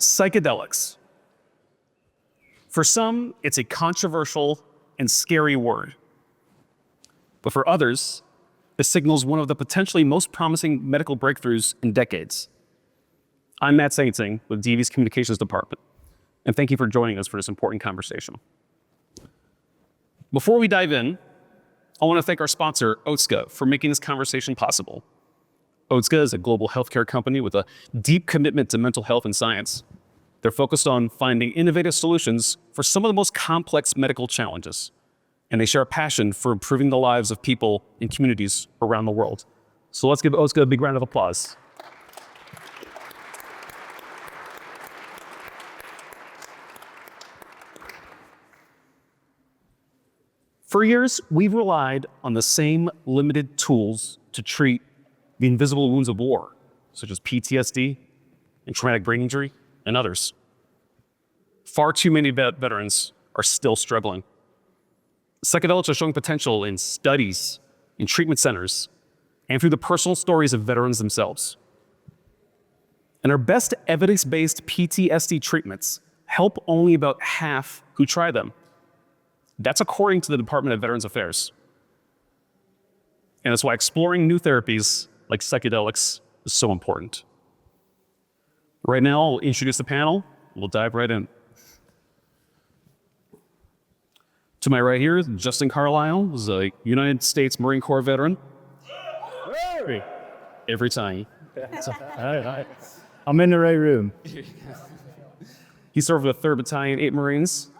Psychedelics. For some, it's a controversial and scary word. But for others, it signals one of the potentially most promising medical breakthroughs in decades. I'm Matt Sainting with DAV's Communications Department, and thank you for joining us for this important conversation. Before we dive in, I want to thank our sponsor, Otska, for making this conversation possible. Otska is a global healthcare company with a deep commitment to mental health and science. They're focused on finding innovative solutions for some of the most complex medical challenges, and they share a passion for improving the lives of people in communities around the world. So let's give Otska a big round of applause. For years, we've relied on the same limited tools to treat the invisible wounds of war, such as PTSD and traumatic brain injury and others. Far too many veterans are still struggling. Psychedelics are showing potential in studies, in treatment centers, and through the personal stories of veterans themselves. And our best evidence-based PTSD treatments help only about half who try them. That's according to the Department of Veterans Affairs. And that's why exploring new therapies like psychedelics is so important. Right now, I'll introduce the panel. We'll dive right in. To my right here is Justin Carlisle, who's a United States Marine Corps veteran. Every time. I'm in the right room. He served with the 3rd Battalion, 8 Marines,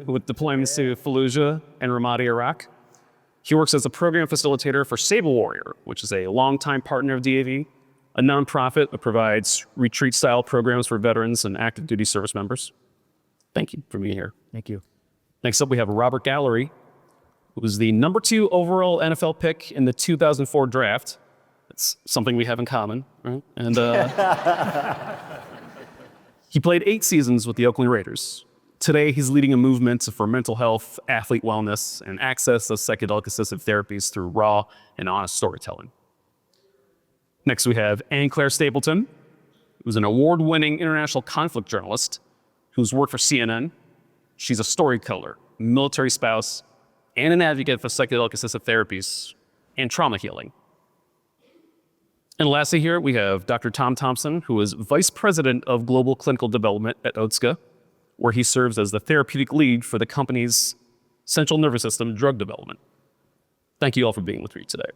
with deployments to Fallujah and Ramadi, Iraq. He works as a program facilitator for Sable Warrior, which is a longtime partner of DAV, a nonprofit that provides retreat-style programs for veterans and active duty service members. Thank you for being here. Thank you. Next up, we have Robert Gallery, who was the number 2 overall NFL pick in the 2004 draft. That's something we have in common, right? And he played 8 seasons with the Oakland Raiders. Today, he's leading a movement for mental health, athlete wellness, and access to psychedelic-assisted therapies through raw and honest storytelling. Next, we have Anne Claire Stapleton, who's an award-winning international conflict journalist who's worked for CNN. She's a storyteller, military spouse, and an advocate for psychedelic-assisted therapies and trauma healing. And lastly here, we have Dr. Tom Thompson, who is Vice President of Global Clinical Development at Otska, where he serves as the therapeutic lead for the company's central nervous system drug development. Thank you all for being with me today.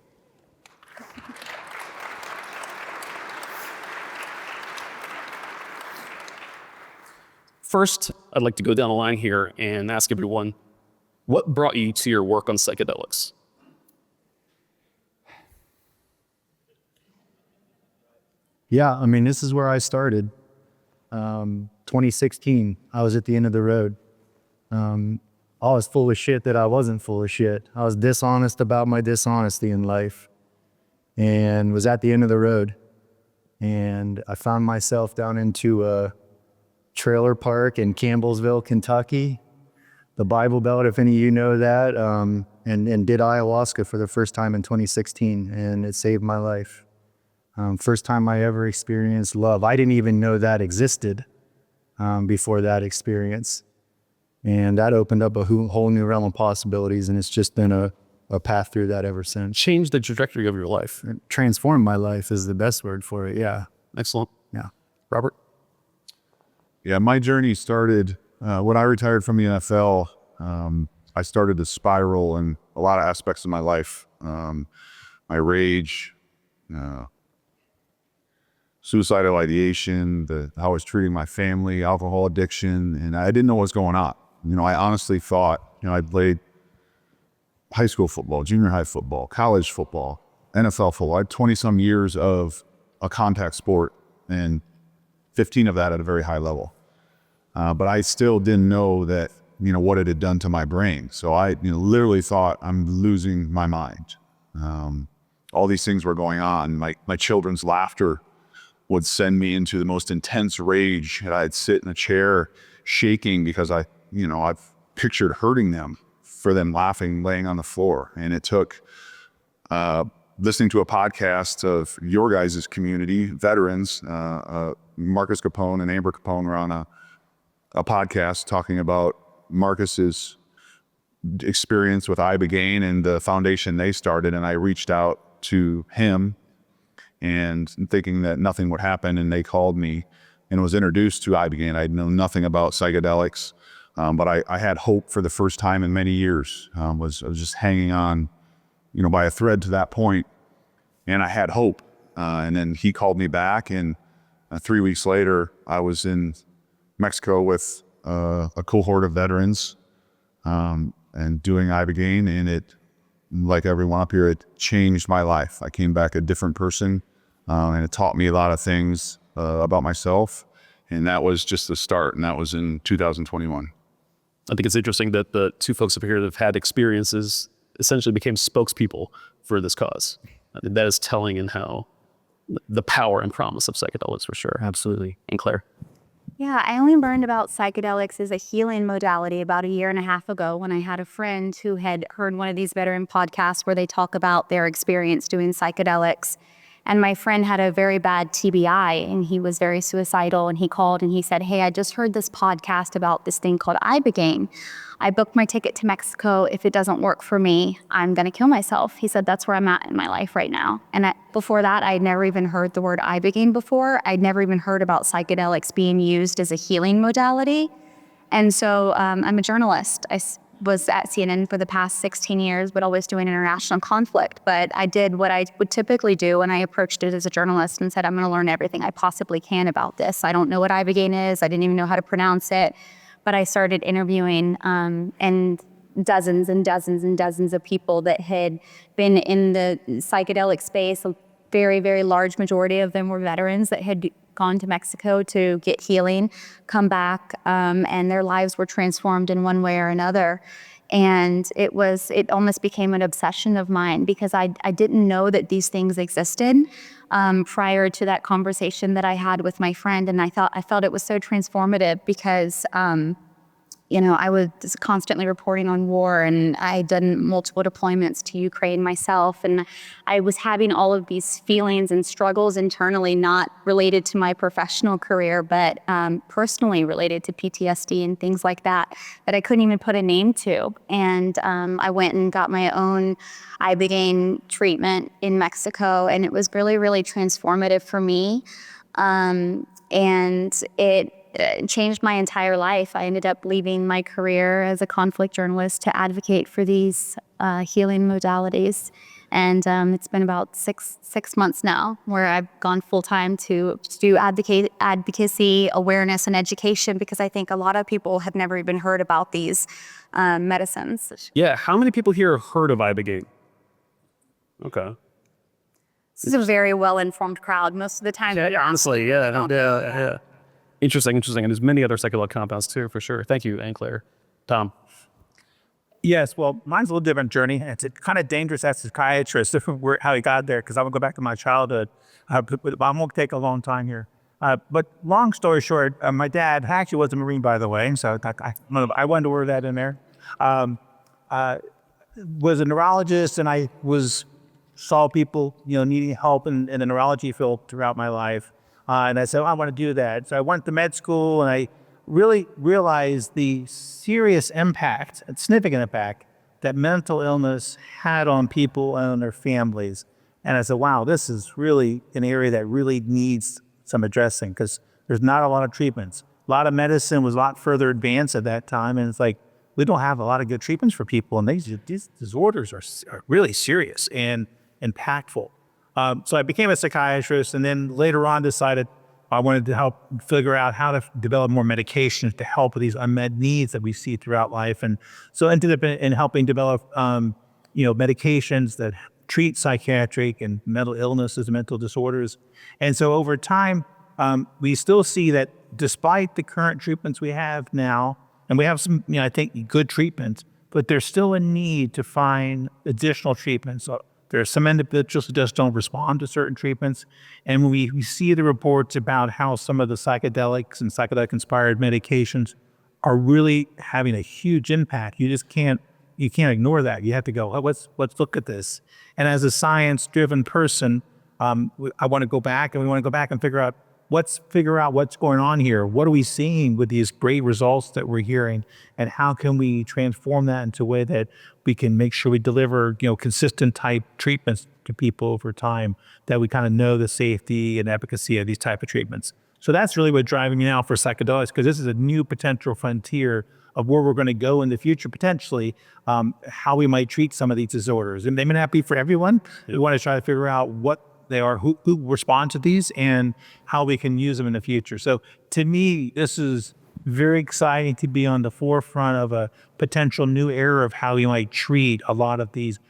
First, I'd like to go down the line here and ask everyone, what brought you to your work on psychedelics? Yeah, I mean, this is where I started. 2016, I was at the end of the road. I was full of shit that I wasn't full of shit. I was dishonest about my dishonesty in life and was at the end of the road. And I found myself down into a trailer park in Campbellsville, Kentucky, the Bible Belt, if any of you know that, and did ayahuasca for the first time in 2016, and it saved my life. First time I ever experienced love. I didn't even know that existed before that experience. And that opened up a whole new realm of possibilities, and it's just been a path through that ever since. Changed the trajectory of your life. It transformed my life is the best word for it, yeah. Excellent. Yeah. Robert? Yeah, my journey started when I retired from the NFL. I started to spiral in a lot of aspects of my life. My rage, suicidal ideation, how I was treating my family, alcohol addiction, and I didn't know what was going on. You know, I honestly thought, I played high school football, junior high football, college football, NFL football. I had 20-some years of a contact sport, and 15 of that at a very high level. But I still didn't know that, what it had done to my brain. So I literally thought I'm losing my mind. All these things were going on. My children's laughter would send me into the most intense rage. And I'd sit in a chair shaking because I've pictured hurting them for them laughing, laying on the floor. And it took listening to a podcast of your guys' community, veterans, Marcus Capone and Amber Capone were on a podcast talking about Marcus's experience with Ibogaine and the foundation they started. And I reached out to him and thinking that nothing would happen. And they called me and was introduced to Ibogaine. I know nothing about psychedelics, but I had hope for the first time in many years. I was just hanging on, by a thread to that point, and I had hope. And then he called me back, and 3 weeks later, I was in Mexico with a cohort of veterans and doing Ibogaine, and it, like everyone up here, it changed my life. I came back a different person, and it taught me a lot of things about myself, and that was just the start, and that was in 2021. I think it's interesting that the two folks up here that have had experiences essentially became spokespeople for this cause. I think that is telling in how the power and promise of psychedelics, for sure. Absolutely. And Claire? Yeah, I only learned about psychedelics as a healing modality about 1.5 years ago when I had a friend who had heard one of these veteran podcasts where they talk about their experience doing psychedelics. And my friend had a very bad TBI, and he was very suicidal, and he called and he said, hey, I just heard this podcast about this thing called Ibogaine. I booked my ticket to Mexico. If it doesn't work for me, I'm going to kill myself. He said, that's where I'm at in my life right now. And before that, I'd never even heard the word Ibogaine before. I'd never even heard about psychedelics being used as a healing modality. And so I'm a journalist. I was at CNN for the past 16 years, but always doing international conflict. But I did what I would typically do, and I approached it as a journalist and said, I'm going to learn everything I possibly can about this. I don't know what Ibogaine is. I didn't even know how to pronounce it. But I started interviewing and dozens and dozens and dozens of people that had been in the psychedelic space. A very, very large majority of them were veterans that had gone to Mexico to get healing, come back, and their lives were transformed in one way or another. And it almost became an obsession of mine because I didn't know that these things existed prior to that conversation that I had with my friend. And I felt it was so transformative because I was constantly reporting on war, and I had done multiple deployments to Ukraine myself. And I was having all of these feelings and struggles internally, not related to my professional career, but personally related to PTSD and things like that I couldn't even put a name to. And I went and got my own Ibogaine treatment in Mexico, and it was really, really transformative for me. And it changed my entire life. I ended up leaving my career as a conflict journalist to advocate for these healing modalities. And it's been about six months now where I've gone full time to do advocacy, awareness, and education, because I think a lot of people have never even heard about these medicines. Yeah, how many people here have heard of Ibogaine? Okay. This is a very well-informed crowd most of the time. Yeah, honestly, yeah. Interesting. And there's many other psychedelic compounds too, for sure. Thank you, Anne Claire. Tom? Yes, well, mine's a little different journey. It's kind of dangerous as a psychiatrist, how he got there, because I'm going to go back to my childhood. But I won't take a long time here. But long story short, my dad actually was a Marine, by the way, so I wanted to word that in there. Was a neurologist, and I saw people needing help in the neurology field throughout my life. And I said, I want to do that. So I went to med school, and I really realized the serious impact, and significant impact, that mental illness had on people and on their families. And I said, wow, this is really an area that really needs some addressing, because there's not a lot of treatments. A lot of medicine was a lot further advanced at that time, and it's like, we don't have a lot of good treatments for people, and these disorders are really serious and impactful. So I became a psychiatrist, and then later on decided I wanted to help figure out how to develop more medications to help with these unmet needs that we see throughout life. And so I ended up in helping develop, medications that treat psychiatric and mental illnesses and mental disorders. And so over time, we still see that despite the current treatments we have now, and we have some, I think, good treatments, but there's still a need to find additional treatments. So there are some individuals who just don't respond to certain treatments. And when we see the reports about how some of the psychedelics and psychedelic-inspired medications are really having a huge impact, you can't ignore that. You have to go, let's look at this. And as a science-driven person, I want to go back, and we want to go back and figure out let's figure out what's going on here. What are we seeing with these great results that we're hearing, and how can we transform that into a way that we can make sure we deliver, consistent type treatments to people over time, that we kind of know the safety and efficacy of these type of treatments. So that's really what's driving me now for psychedelics, because this is a new potential frontier of where we're going to go in the future, potentially, how we might treat some of these disorders. And they may not be for everyone. We want to try to figure out what they are, who respond to these, and how we can use them in the future. So to me, this is very exciting to be on the forefront of a potential new era of how we might treat a lot of these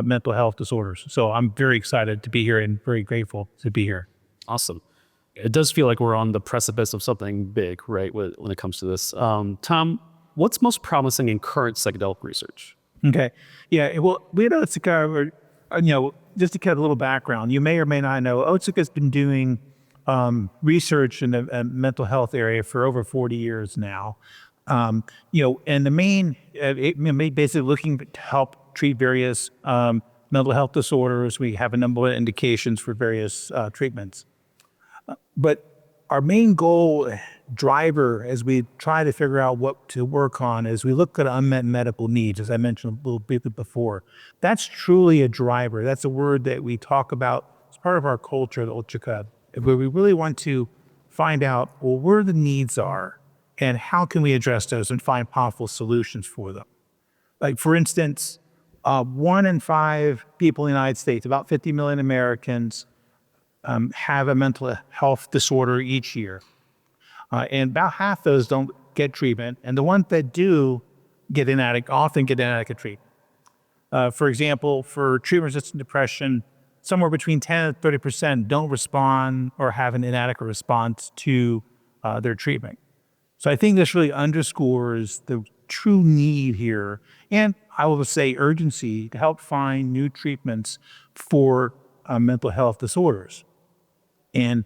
mental health disorders. So I'm very excited to be here and very grateful to be here. Awesome. It does feel like we're on the precipice of something big, right, when it comes to this. Tom, what's most promising in current psychedelic research? Okay. Yeah. Well, we at Otsuka, just to get a little background, you may or may not know, Otsuka has been doing research in the mental health area for over 40 years now. And the main, basically looking to help treat various mental health disorders. We have a number of indications for various treatments. But our main goal driver, as we try to figure out what to work on, is we look at unmet medical needs, as I mentioned a little bit before. That's truly a driver. That's a word that we talk about as part of our culture at Otsuka, where we really want to find out, well, where the needs are and how can we address those and find powerful solutions for them. Like, for instance, 1 in 5 people in the United States, about 50 million Americans, have a mental health disorder each year. And about half those don't get treatment. And the ones that do often get inadequate treatment. For example, for treatment-resistant depression, somewhere between 10 and 30% don't respond or have an inadequate response to their treatment. So I think this really underscores the true need here, and I will say urgency, to help find new treatments for mental health disorders. And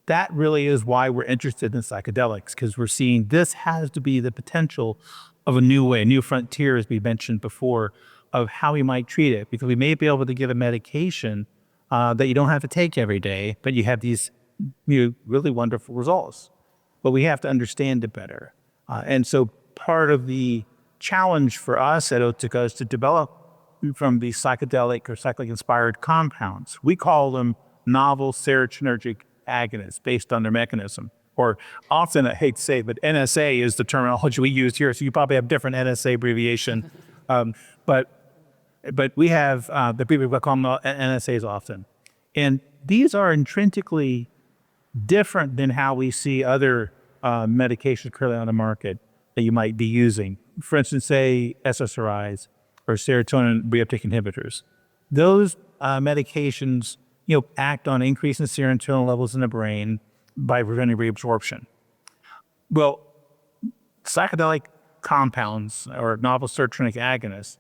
that really is why we're interested in psychedelics, because we're seeing this has to be the potential of a new way, a new frontier, as we mentioned before, of how we might treat it. Because we may be able to give a medication that you don't have to take every day, but you have these really wonderful results. But we have to understand it better. And so part of the challenge for us at Otsuka is to develop from these psychedelic or psychedelic-inspired compounds. We call them novel serotonergic agonists based on their mechanism. Or often, I hate to say, but NSA is the terminology we use here, so you probably have different NSA abbreviation. But we have the people we call them NSAs often. And these are intrinsically different than how we see other medications currently on the market that you might be using. For instance, say SSRIs or serotonin reuptake inhibitors. Those medications act on increasing serotonin levels in the brain by preventing reabsorption. Well, psychedelic compounds or novel serotonergic agonists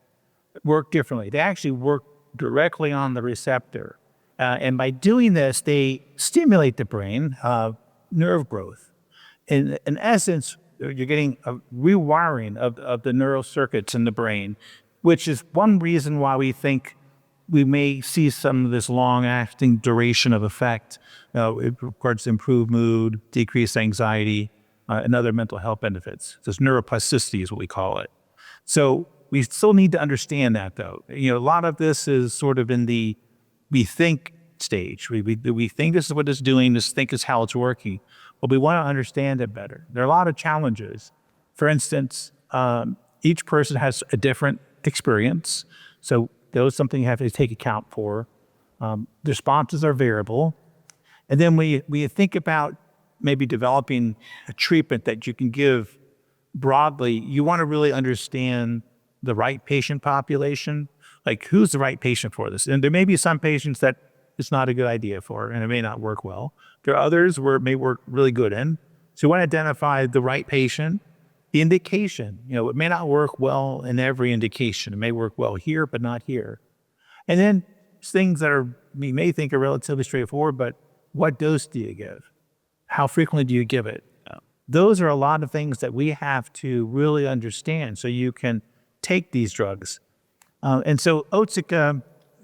work differently. They actually work directly on the receptor. And by doing this, they stimulate the brain, nerve growth. In essence, you're getting a rewiring of the neural circuits in the brain, which is one reason why we think we may see some of this long-acting duration of effect. It regards improved mood, decreased anxiety, and other mental health benefits. This neuroplasticity is what we call it. So we still need to understand that, though. A lot of this is sort of in the we think stage. We think this is what it's doing, this think is how it's working. But we want to understand it better. There are a lot of challenges. For instance, each person has a different experience. So those something you have to take account for. The responses are variable. And then we think about maybe developing a treatment that you can give broadly. You want to really understand the right patient population, like who's the right patient for this. And there may be some patients that it's not a good idea for, and it may not work well. There are others where it may work really good in. So you want to identify the right patient, the indication. It may not work well in every indication. It may work well here, but not here. And then things that we may think are relatively straightforward, but what dose do you give? How frequently do you give it? Those are a lot of things that we have to really understand so you can take these drugs. And so Otsuka,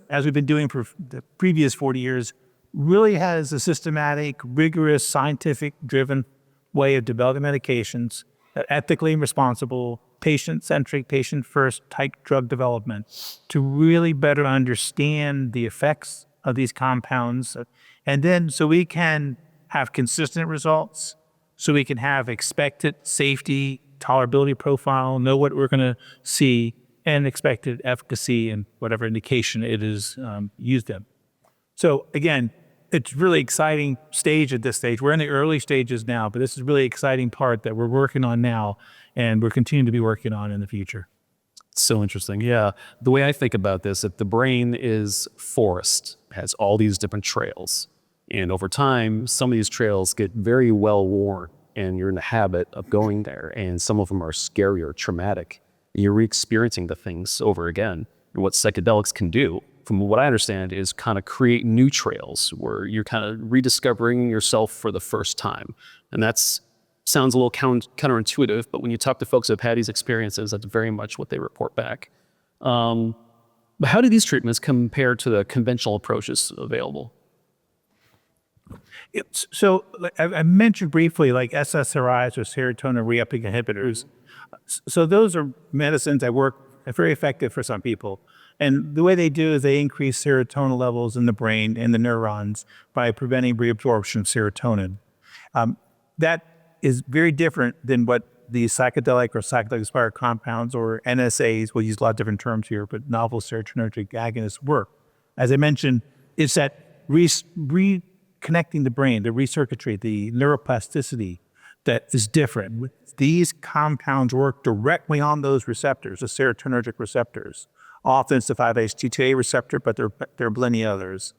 as we've been doing for the previous 40 years, really has a systematic, rigorous, scientific-driven way of developing medications, ethically responsible, patient-centric, patient-first type drug development to really better understand the effects of these compounds. And then so we can have consistent results, so we can have expected safety, tolerability profile, know what we're going to see, and expected efficacy in whatever indication it is used in. So again, it's really exciting stage at this stage. We're in the early stages now, but this is really exciting part that we're working on now and we're continuing to be working on in the future. So interesting. Yeah. The way I think about this, if the brain is forest, has all these different trails, and over time, some of these trails get very well worn and you're in the habit of going there, and some of them are scary or traumatic. You're re-experiencing the things over again. And what psychedelics can do, from what I understand, is kind of create new trails where you're kind of rediscovering yourself for the first time. And that's sounds a little counterintuitive, but when you talk to folks who have had these experiences, that's very much what they report back. But how do these treatments compare to the conventional approaches available? So like I mentioned briefly, like SSRIs or serotonin re-upping inhibitors. So those are medicines that work very effective for some people. And the way they do is they increase serotonin levels in the brain and the neurons by preventing reabsorption of serotonin. That is very different than what the psychedelic or psychedelic-inspired compounds or NSAs, we'll use a lot of different terms here, but novel serotonergic agonists work. As I mentioned, it's that reconnecting the brain, the recircuitry, the neuroplasticity that is different. These compounds work directly on those receptors, the serotonergic receptors. Often it's the 5-HT2A receptor, but there are plenty others.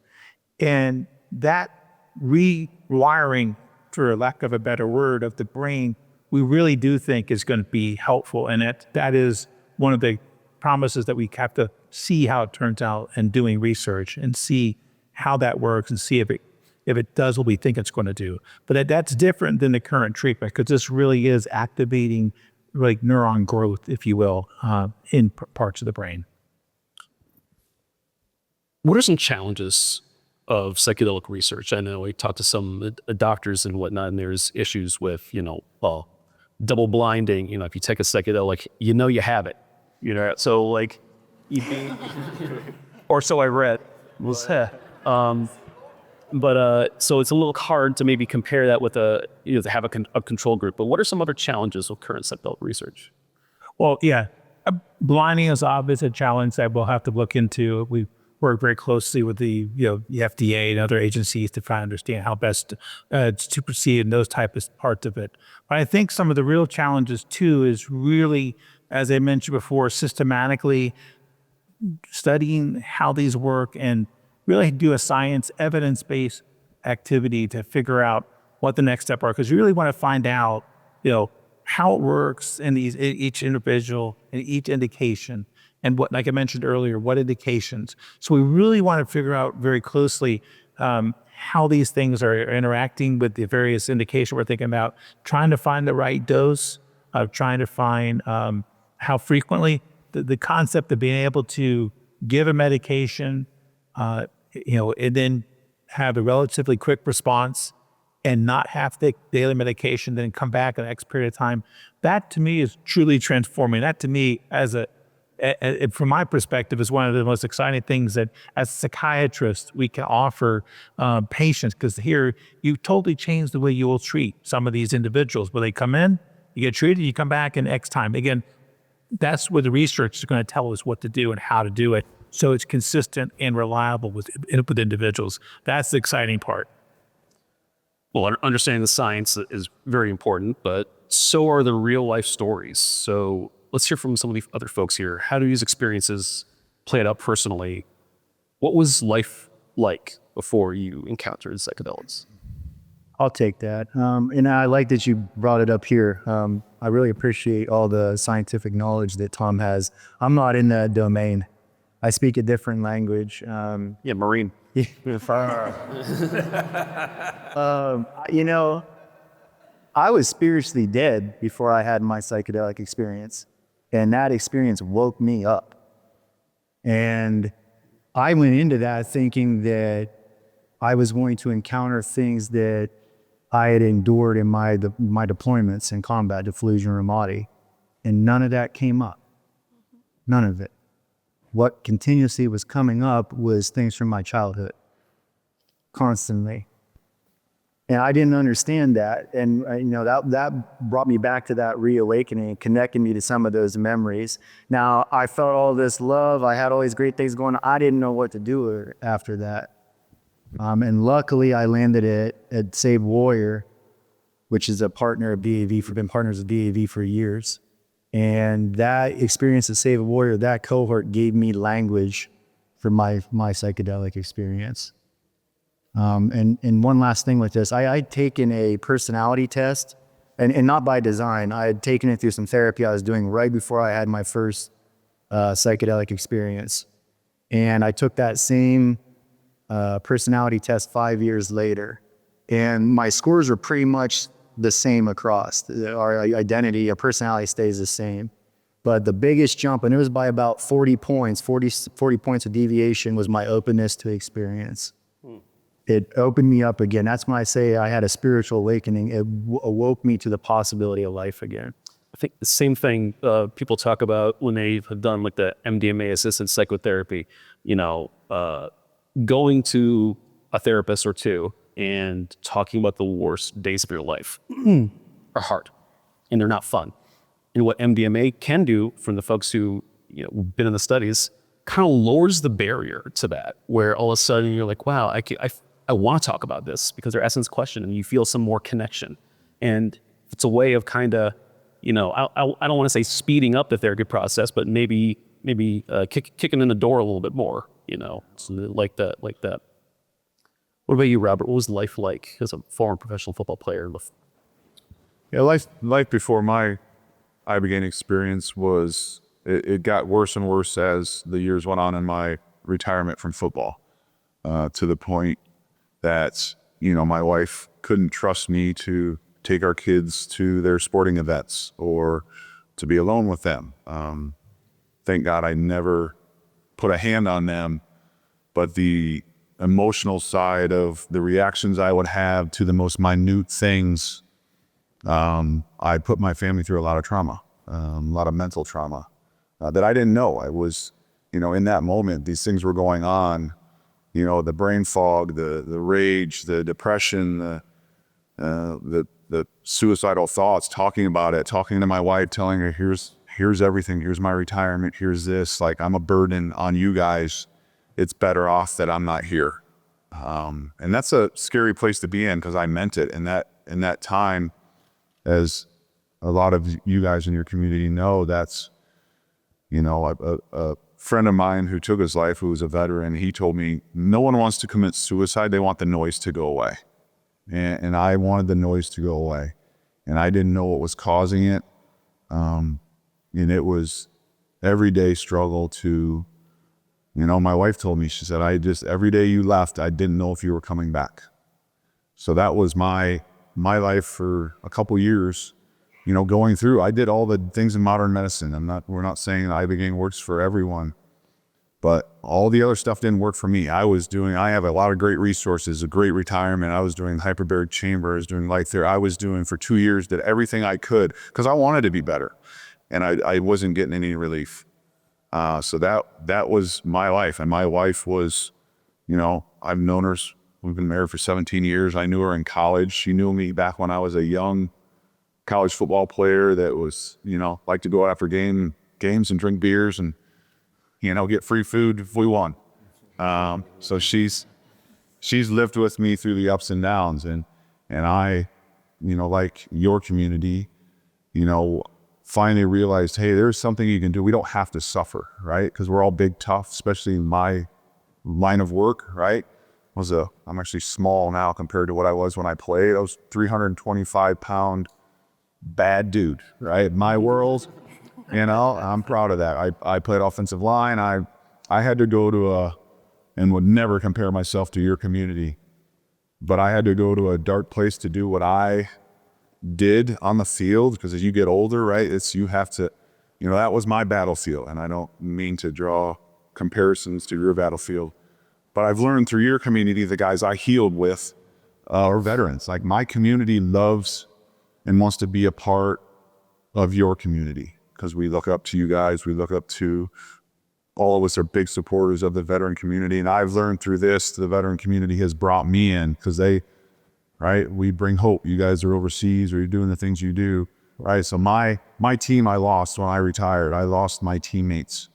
And that rewiring, for lack of a better word, of the brain, we really do think is going to be helpful. And that is one of the promises that we have to see how it turns out and doing research and see how that works and see if it does what we think it's going to do. But that's different than the current treatment because this really is activating like neuron growth, if you will, in parts of the brain. What are some challenges of psychedelic research? I know we talked to some doctors and whatnot, and there's issues with, double blinding. If you take a psychedelic, you have it. So like, or so I read. So it's a little hard to maybe compare that with to have a control group. But what are some other challenges with current psychedelic research? Well, yeah, blinding is obviously a challenge that we'll have to look into. We work very closely with the FDA and other agencies to try to understand how best to proceed in those type of parts of it. But I think some of the real challenges too is really, as I mentioned before, systematically studying how these work and really do a science evidence-based activity to figure out what the next step are, because you really want to find out, how it works in each individual and each indication. And what, like I mentioned earlier, what indications. So we really want to figure out very closely how these things are interacting with the various indications we're thinking about, trying to find the right dose, trying to find how frequently, the concept of being able to give a medication, and then have a relatively quick response and not have to take daily medication, then come back in the next period of time. That to me is truly transforming. That to me, from my perspective, is one of the most exciting things that as a psychiatrist, we can offer patients, because here you totally change the way you will treat some of these individuals. When they come in, you get treated, you come back in X time. Again, that's where the research is going to tell us what to do and how to do it. So it's consistent and reliable with individuals. That's the exciting part. Well, understanding the science is very important, but so are the real life stories. So let's hear from some of the other folks here. How do these experiences play out personally? What was life like before you encountered psychedelics? I'll take that. And I like that you brought it up here. I really appreciate all the scientific knowledge that Tom has. I'm not in that domain. I speak a different language. Marine. I was spiritually dead before I had my psychedelic experience, and that experience woke me up. And I went into that thinking that I was going to encounter things that I had endured in my deployments in combat to Fallujah and Ramadi, and none of that came up. None of it. What continuously was coming up was things from my childhood, constantly. And I didn't understand that. And that brought me back to that reawakening, connecting me to some of those memories. Now, I felt all this love. I had all these great things going on. I didn't know what to do after that. And luckily, I landed at Save Warrior, which is a partner of DAV. We've been partners with DAV for years. And that experience at Save Warrior, that cohort gave me language for my psychedelic experience. And one last thing with this, I'd taken a personality test, and not by design. I had taken it through some therapy I was doing right before I had my first psychedelic experience. And I took that same personality test 5 years later. And my scores were pretty much the same across. Our identity, our personality stays the same. But the biggest jump, and it was by about 40 points, 40 points of deviation, was my openness to experience. It opened me up again. That's when I say I had a spiritual awakening. It awoke me to the possibility of life again. I think the same thing people talk about when they have done like the MDMA-assisted psychotherapy, going to a therapist or two and talking about the worst days of your life are hard, and they're not fun. And what MDMA can do, from the folks who been in the studies, kind of lowers the barrier to that, where all of a sudden you're like, wow, I want to talk about this because they're asking this question, and you feel some more connection. And it's a way of kind of, I don't want to say speeding up the therapy process, but maybe kicking in the door a little bit more, so like that. What about you, Robert? What was life like as a former professional football player? Yeah, life before my Ibogaine experience was, it got worse and worse as the years went on in my retirement from football, to the point that, my wife couldn't trust me to take our kids to their sporting events or to be alone with them. Thank God I never put a hand on them, but the emotional side of the reactions I would have to the most minute things, I put my family through a lot of trauma, a lot of mental trauma that I didn't know. I was, in that moment, these things were going on, the brain fog, the rage, the depression, the suicidal thoughts, talking about it, talking to my wife, telling her, here's everything, here's my retirement, here's this, like, I'm a burden on you guys. It's better off that I'm not here. And that's a scary place to be in, because I meant it. In that time, as a lot of you guys in your community know, that's, a friend of mine who took his life, who was a veteran, he told me, no one wants to commit suicide. They want the noise to go away. And I wanted the noise to go away. And I didn't know what was causing it. And it was everyday struggle to, my wife told me, she said, every day you left, I didn't know if you were coming back. So that was my life for a couple years, going through. I did all the things in modern medicine. We're not saying that Ibogaine works for everyone, but all the other stuff didn't work for me. I have a lot of great resources, a great retirement. I was doing hyperbaric chamber, I was doing light therapy. I was doing for 2 years, did everything I could because I wanted to be better, and I wasn't getting any relief. So that was my life. And my wife was, I've known her, we've been married for 17 years. I knew her in college. She knew me back when I was a young college football player that was, liked to go after games and drink beers and, get free food if we won. So she's lived with me through the ups and downs, and I, like your community, finally realized, hey, there's something you can do. We don't have to suffer, right? Because we're all big, tough, especially in my line of work, right? I'm actually small now compared to what I was when I played. I was 325-pound bad dude, right? My world, I'm proud of that. I played offensive line. I had to go to and would never compare myself to your community, but I had to go to a dark place to do what I did on the field, because as you get older, right, you have to, that was my battlefield. And I don't mean to draw comparisons to your battlefield, But I've learned through your community, the guys I healed with are veterans. Like my community loves and wants to be a part of your community because we look up to you guys. We look up to all of us are big supporters of the veteran community. And I've learned through this, the veteran community has brought me in because we bring hope. You guys are overseas or you're doing the things you do, right? So my team I lost when I retired. I lost my teammates,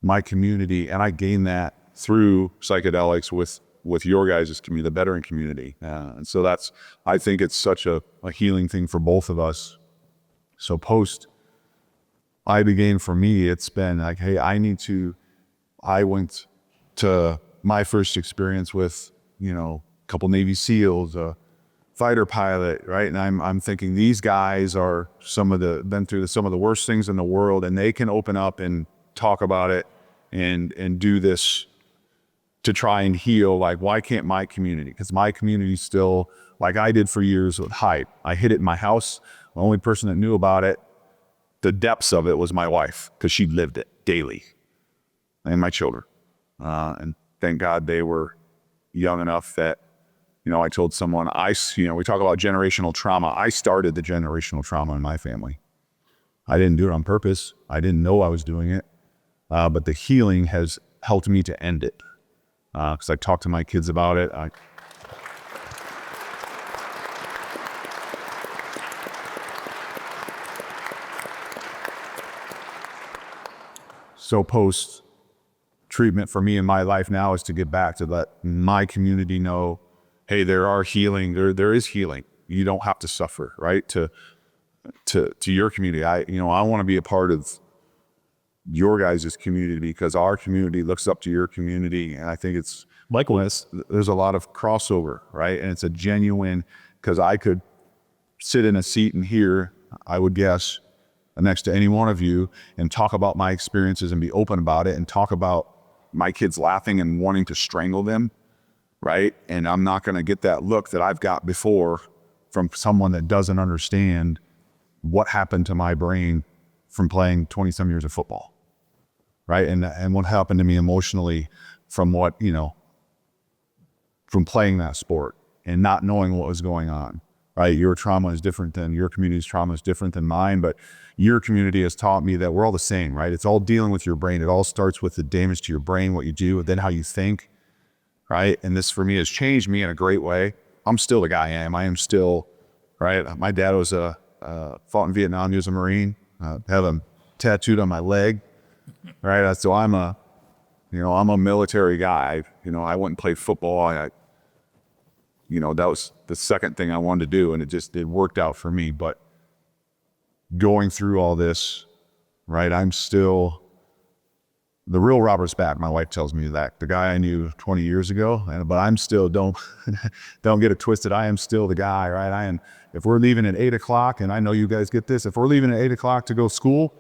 my community, and I gained that through psychedelics with your guys' community, the veteran community. And so I think it's such a healing thing for both of us. So post Ibogaine for me, it's been like, hey, I went to my first experience with, a couple Navy SEALs, a fighter pilot, right? And I'm thinking these guys are been through some of the worst things in the world, and they can open up and talk about it and do this to try and heal. Like, why can't my community? Because my community still, like I did for years with hype. I hid it in my house. The only person that knew about it, the depths of it, was my wife, because she lived it daily, and my children. And thank God they were young enough that, I told someone, we talk about generational trauma. I started the generational trauma in my family. I didn't do it on purpose. I didn't know I was doing it. But the healing has helped me to end it. Because I talked to my kids about it. So post treatment for me in my life now is to get back to let my community know, hey, there is healing. You don't have to suffer, right? To your community. I want to be a part of your guys' community because our community looks up to your community. And I think it's likewise, there's a lot of crossover, right? And it's a genuine, because I could sit in a seat and hear, I would guess, next to any one of you and talk about my experiences and be open about it and talk about my kids laughing and wanting to strangle them, right? And I'm not going to get that look that I've got before from someone that doesn't understand what happened to my brain from playing 20-some years of football, right? And what happened to me emotionally from from playing that sport and not knowing what was going on, right? Your trauma is different than your community's trauma is different than mine, but your community has taught me that we're all the same, right? It's all dealing with your brain. It all starts with the damage to your brain, what you do, and then how you think, right? And this for me has changed me in a great way. I'm still the guy I am. I am still, right? My dad was fought in Vietnam. He was a Marine. Have him tattooed on my leg, right? So I'm a military guy. I went and played football. That was the second thing I wanted to do, and it worked out for me. But going through all this, right? I'm still the real Robert's back. My wife tells me that, the guy I knew 20 years ago, but I'm still, don't get it twisted. I am still the guy, right? If we're leaving at 8:00, and I know you guys get this, if we're leaving at 8:00 to go to school,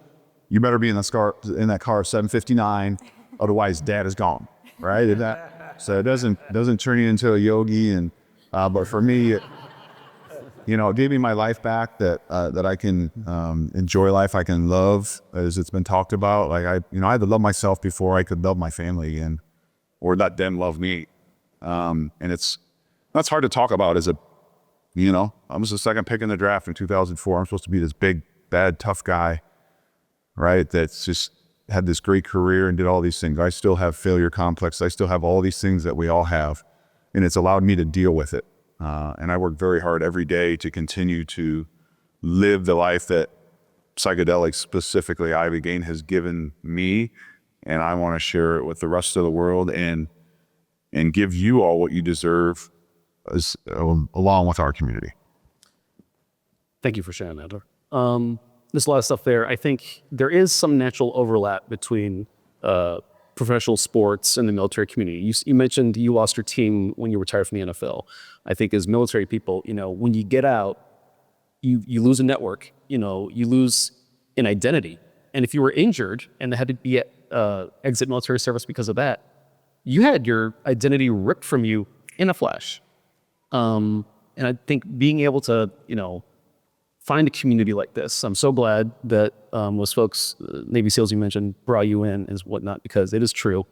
you better be in that car at 7:59. Otherwise dad is gone, right? So it doesn't turn you into a yogi. But for me, it gave me my life back that I can enjoy life. I can love, as it's been talked about. Like I had to love myself before I could love my family or let them love me. And that's hard to talk about I was the second pick in the draft in 2004. I'm supposed to be this big, bad, tough guy, right? That's just had this great career and did all these things. I still have failure complex. I still have all these things that we all have, and it's allowed me to deal with it. And I work very hard every day to continue to live the life that psychedelics, specifically Ibogaine, has given me. And I want to share it with the rest of the world and give you all what you deserve along with our community. Thank you for sharing that. There's a lot of stuff there. I think there is some natural overlap between professional sports and the military community. You mentioned you lost your team when you retired from the NFL. I think as military people, when you get out, you lose a network, you lose an identity. And if you were injured and had to be exit military service because of that, you had your identity ripped from you in a flash. And I think being able to, find a community like this, I'm so glad that those folks, Navy SEALs you mentioned, brought you in and whatnot, because it is true.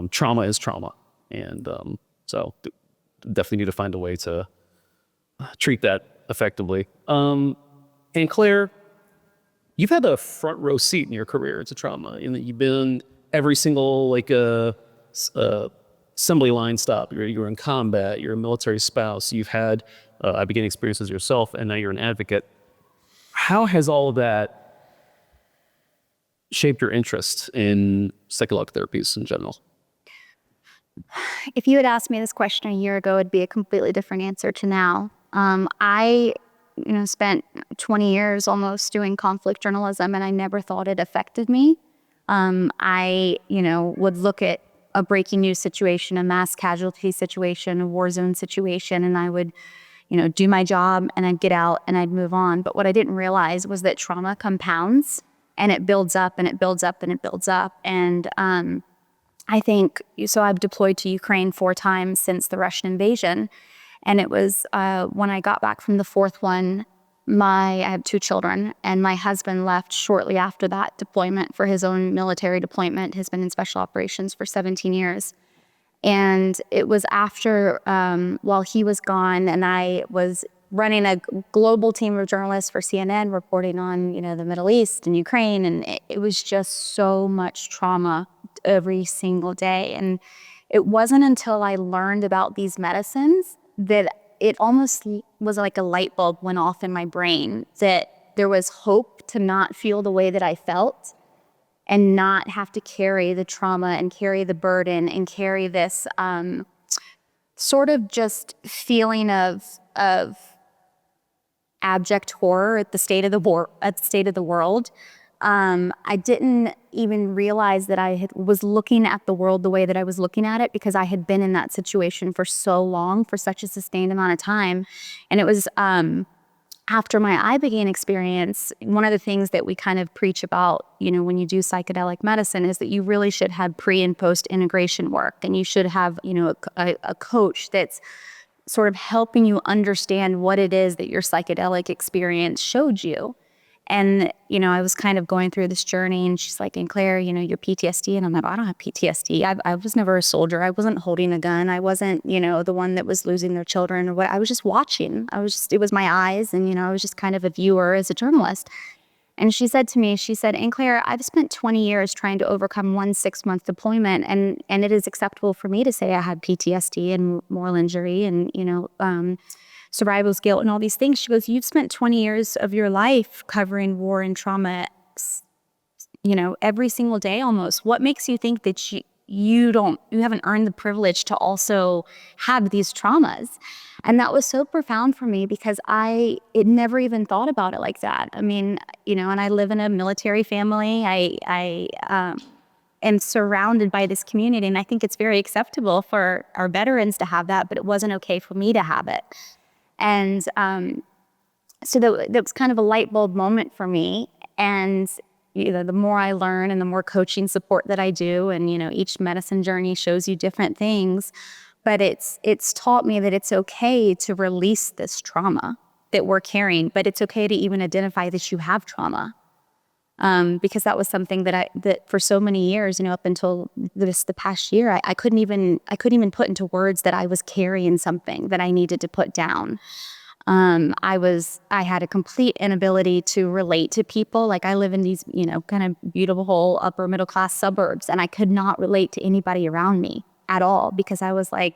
Trauma is trauma. And definitely need to find a way to treat that effectively. And Claire, you've had a front row seat in your career to trauma, in that you've been every single assembly line stop. You're in combat. You're a military spouse. You've had beginning experiences yourself, and now you're an advocate. How has all of that shaped your interest in psychedelic therapies in general? If you had asked me this question a year ago, it'd be a completely different answer to now. I spent 20 years almost doing conflict journalism, and I never thought it affected me. I would look at a breaking news situation, a mass casualty situation, a war zone situation, and I would, do my job, and I'd get out and I'd move on. But what I didn't realize was that trauma compounds, and it builds up and it builds up and it builds up. And I think, so I've deployed to Ukraine 4 times since the Russian invasion. And it was when I got back from the 4th one, I have 2 children, and my husband left shortly after that deployment for his own military deployment. He's been in special operations for 17 years. And it was after, while he was gone, and I was running a global team of journalists for CNN reporting on, the Middle East and Ukraine. And it was just so much trauma every single day. And it wasn't until I learned about these medicines that it almost was like a light bulb went off in my brain, that there was hope to not feel the way that I felt and not have to carry the trauma and carry the burden and carry this sort of just feeling of abject horror at the state of the world. I didn't even realize that I was looking at the world the way that I was looking at it, because I had been in that situation for so long, for such a sustained amount of time. And it was after my ibogaine experience, one of the things that we kind of preach about, when you do psychedelic medicine, is that you really should have pre and post integration work, and you should have, a coach that's sort of helping you understand what it is that your psychedelic experience showed you. And, I was kind of going through this journey, and she's like, and Claire, your PTSD. And I'm like, I don't have PTSD. I was never a soldier. I wasn't holding a gun. I wasn't, the one that was losing their children or what. I was just watching. It was my eyes. And, I was just kind of a viewer as a journalist. And she said to me, and Claire, I've spent 20 years trying to overcome one 6-month deployment. And it is acceptable for me to say I had PTSD and moral injury and, survival's guilt and all these things. She goes, you've spent 20 years of your life covering war and trauma, every single day almost. What makes you think that you haven't earned the privilege to also have these traumas? And that was so profound for me, because it never even thought about it like that. I mean, and I live in a military family. I am surrounded by this community, and I think it's very acceptable for our veterans to have that, but it wasn't okay for me to have it. And so that was kind of a light bulb moment for me. And the more I learn and the more coaching support that I do, and each medicine journey shows you different things, but it's taught me that it's okay to release this trauma that we're carrying, but it's okay to even identify that you have trauma. Because that was something that for so many years, up until the past year, I couldn't even put into words that I was carrying something that I needed to put down. I had a complete inability to relate to people. Like, I live in these, kind of beautiful upper middle class suburbs, and I could not relate to anybody around me at all, because I was like,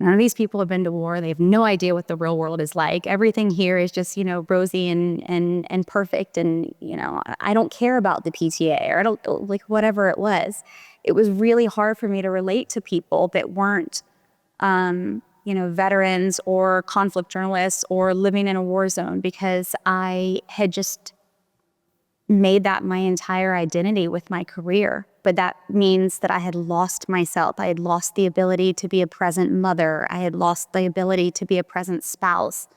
none of these people have been to war. They have no idea what the real world is like. Everything here is just, rosy and perfect. And, I don't care about the PTA, or I don't, like, whatever it was. It was really hard for me to relate to people that weren't, veterans or conflict journalists or living in a war zone, because I had just made that my entire identity with my career. But that means that I had lost myself. I had lost the ability to be a present mother. I had lost the ability to be a present spouse.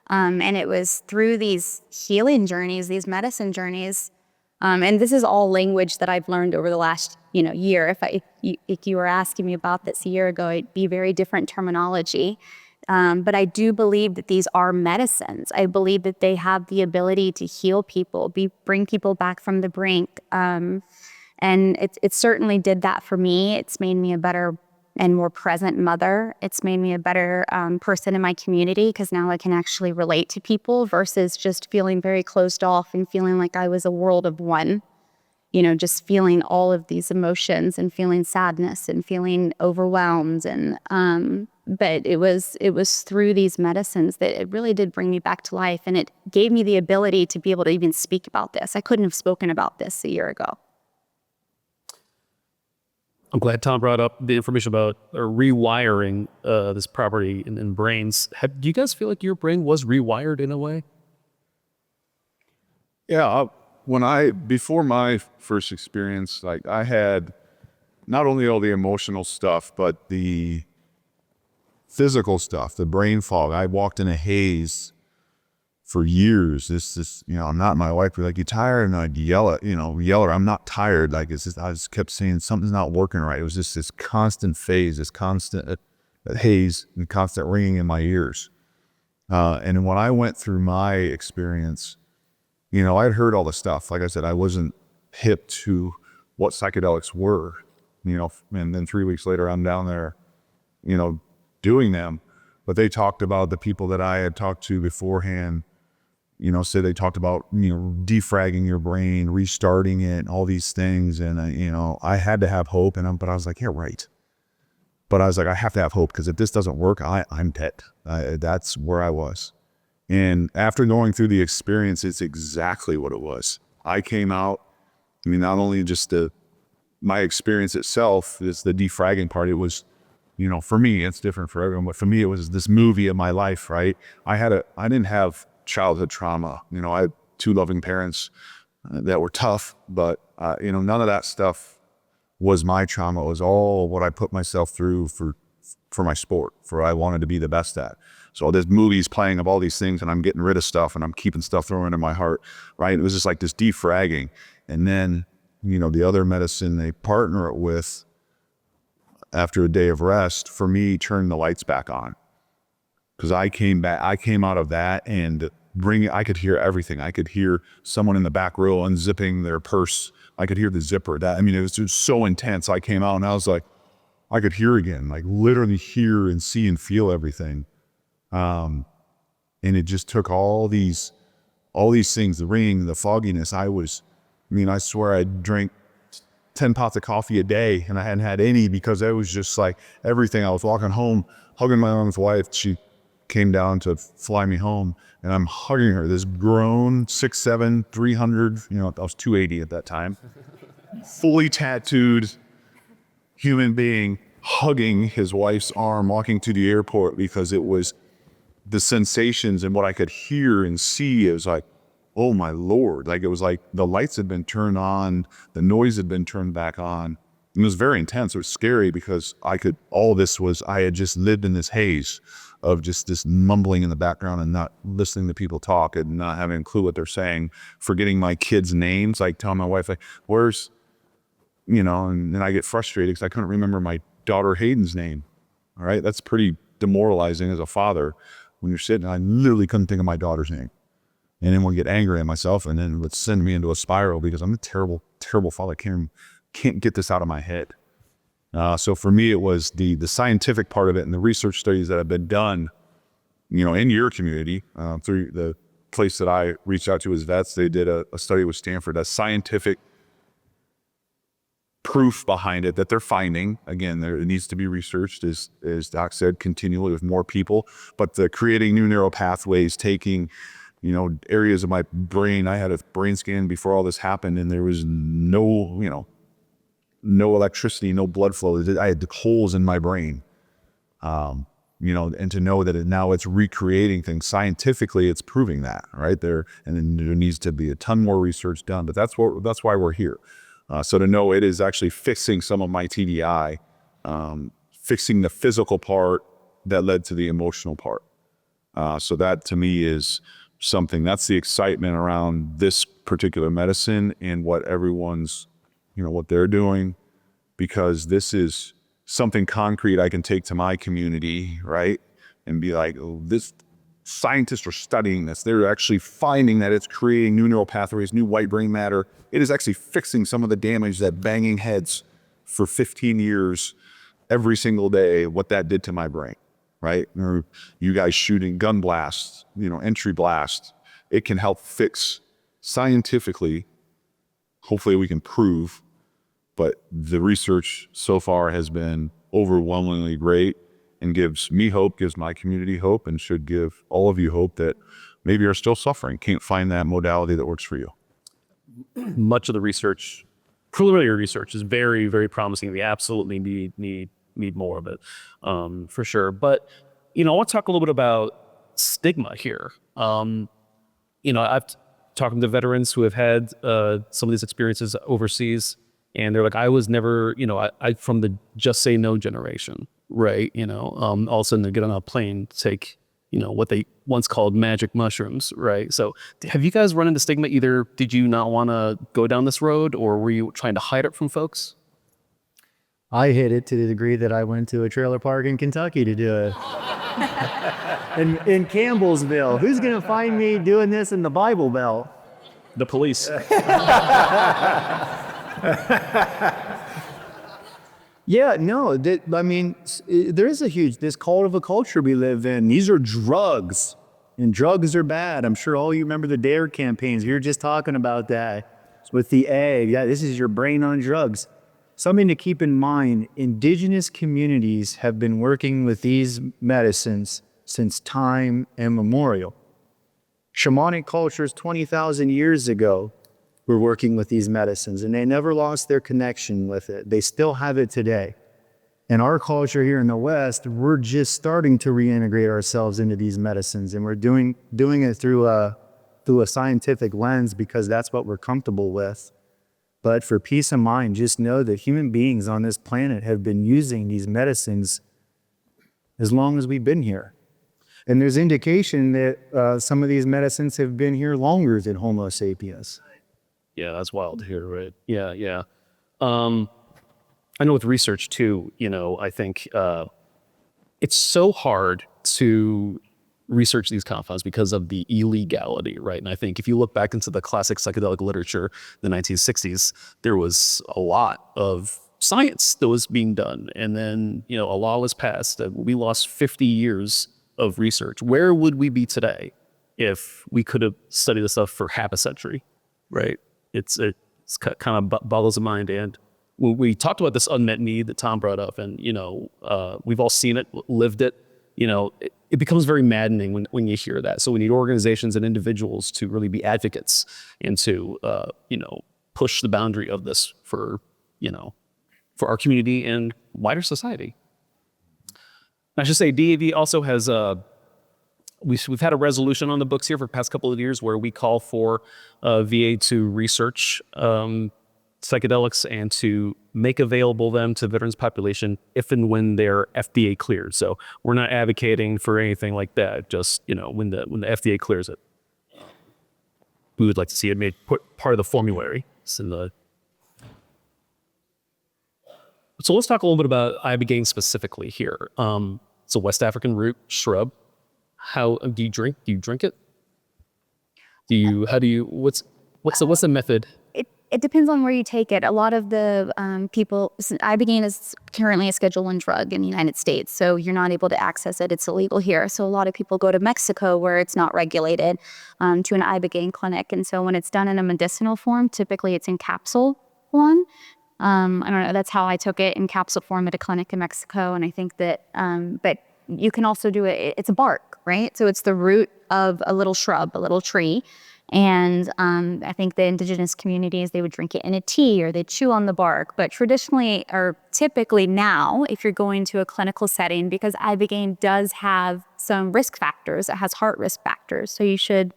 And it was through these healing journeys, these medicine journeys, and this is all language that I've learned over the last, year. If you were asking me about this a year ago, it'd be very different terminology. But I do believe that these are medicines. I believe that they have the ability to heal people, bring people back from the brink. And it certainly did that for me. It's made me a better and more present mother. It's made me a better person in my community because now I can actually relate to people versus just feeling very closed off and feeling like I was a world of one. Just feeling all of these emotions and feeling sadness and feeling overwhelmed. And but it was through these medicines that it really did bring me back to life, and it gave me the ability to be able to even speak about this. I couldn't have spoken about this a year ago. I'm glad Tom brought up the information about rewiring this property in brains. Do you guys feel like your brain was rewired in a way? Yeah, before my first experience, like I had not only all the emotional stuff, but the physical stuff, the brain fog. I walked in a haze for years. Not my wife would be like, "You tired?" And I'd yell at her, "I'm not tired." Like I just kept saying something's not working right. It was just this constant phase, this constant haze, and constant ringing in my ears. And when I went through my experience, I'd heard all the stuff. Like I said, I wasn't hip to what psychedelics were, and then 3 weeks later, I'm down there, doing them. But they talked about the people that I had talked to beforehand, said they talked about, defragging your brain, restarting it, all these things. And, I had to have hope. But I was like, yeah, right. But I was like, I have to have hope because if this doesn't work, I'm dead. That's where I was. And after going through the experience, it's exactly what it was. I came out, not only just my experience itself is the defragging part. It was, for me, it's different for everyone, but for me, it was this movie of my life, right? I didn't have childhood trauma. I had two loving parents that were tough, but, none of that stuff was my trauma. It was all what I put myself through for my sport, for what I wanted to be the best at. So there's movies playing of all these things and I'm getting rid of stuff and I'm keeping stuff thrown into my heart, right? It was just like this defragging. And then, the other medicine they partner it with after a day of rest, for me, turned the lights back on. Because I came out of that and I could hear everything. I could hear someone in the back row unzipping their purse. I could hear the zipper. It was just so intense. I came out and I was like, I could hear again, like literally hear and see and feel everything. And it just took all these things, the ringing, the fogginess. I swear I drank 10 pots of coffee a day and I hadn't had any because it was just like everything. I was walking home, hugging my mom's wife. She came down to fly me home and I'm hugging her, this grown 6'7", 300, I was 280 at that time, fully tattooed human being hugging his wife's arm, walking to the airport because it was the sensations and what I could hear and see. It was like, oh my Lord. Like it was like the lights had been turned on, the noise had been turned back on. And it was very intense. It was scary because I had just lived in this haze of just this mumbling in the background and not listening to people talk and not having a clue what they're saying, forgetting my kids' names, like telling my wife, like, where's, and then I get frustrated because I couldn't remember my daughter Hayden's name. All right. That's pretty demoralizing as a father when you're sitting, I literally couldn't think of my daughter's name. And then would get angry at myself and then it would send me into a spiral because I'm a terrible, terrible father. Can't get this out of my head. So for me, it was the scientific part of it and the research studies that have been done, in your community, through the place that I reached out to as vets. They did a study with Stanford, a scientific proof behind it that they're finding. Again, it needs to be researched, as Doc said, continually with more people, but the creating new neural pathways, taking, areas of my brain. I had a brain scan before all this happened and there was no electricity, no blood flow. I had holes in my brain, and to know that now it's recreating things scientifically, it's proving that right there. And then there needs to be a ton more research done, but that's why we're here. So to know it is actually fixing some of my TDI, fixing the physical part that led to the emotional part. So that to me is something, that's the excitement around this particular medicine and what everyone's, what they're doing, because this is something concrete I can take to my community, right? And be like, oh, this scientists are studying this. They're actually finding that it's creating new neural pathways, new white brain matter. It is actually fixing some of the damage that banging heads for 15 years every single day what that did to my brain, right? Or you guys shooting gun blasts, entry blasts. It can help fix scientifically. Hopefully we can prove, but the research so far has been overwhelmingly great and gives me hope, gives my community hope, and should give all of you hope that maybe are still suffering, can't find that modality that works for you. Much of the research, preliminary research, is very, very promising. We absolutely need more of it, for sure. But I want to talk a little bit about stigma here. I've talking to veterans who have had some of these experiences overseas, and they're like, I was never, I from the just say no generation, right? All of a sudden they get on a plane, take, what they once called magic mushrooms, right? So have you guys run into stigma? Either did you not want to go down this road, or were you trying to hide it from folks? I hit it to the degree that I went to a trailer park in Kentucky to do it. in Campbellsville. Who's going to find me doing this in the Bible Belt? The police. Yeah, no, there is this cult of a culture we live in. These are drugs, and drugs are bad. I'm sure all you remember the DARE campaigns. We were just talking about that with the A. Yeah, this is your brain on drugs. Something to keep in mind, indigenous communities have been working with these medicines since time immemorial. Shamanic cultures 20,000 years ago were working with these medicines, and they never lost their connection with it. They still have it today. In our culture here in the West, we're just starting to reintegrate ourselves into these medicines, and we're doing it through a scientific lens because that's what we're comfortable with. But for peace of mind, just know that human beings on this planet have been using these medicines as long as we've been here. And there's indication that some of these medicines have been here longer than Homo sapiens. Yeah, that's wild to hear, right? Yeah. I know with research too, I think it's so hard to research these compounds because of the illegality, right? And I think if you look back into the classic psychedelic literature, the 1960s, there was a lot of science that was being done. And then, a law was passed that we lost 50 years of research. Where would we be today if we could have studied this stuff for half a century, right? It's kind of boggles the mind. And when we talked about this unmet need that Tom brought up, and we've all seen it, lived it. It becomes very maddening when you hear that. So we need organizations and individuals to really be advocates and to push the boundary of this for our community and wider society. And I should say, DAV also has we've had a resolution on the books here for the past couple of years where we call for VA to research psychedelics and to make available them to veterans population if and when they're FDA cleared. So we're not advocating for anything like that. Just when the FDA clears it, we would like to see it made part of the formulary. So let's talk a little bit about ibogaine specifically here. It's a West African root shrub. How do you drink? Do you drink it? What's the method? It depends on where you take it. A lot of the ibogaine is currently a Schedule I drug in the United States, so you're not able to access it. It's illegal here. So a lot of people go to Mexico where it's not regulated to an ibogaine clinic. And so when it's done in a medicinal form, typically it's in capsule form. I don't know, that's how I took it, in capsule form at a clinic in Mexico. And I think that, but you can also do it, it's a bark, right? So it's the root of a little shrub, a little tree. And I think the indigenous communities, they would drink it in a tea or they chew on the bark. But traditionally, or typically now, if you're going to a clinical setting, because ibogaine does have some risk factors, it has heart risk factors. So you should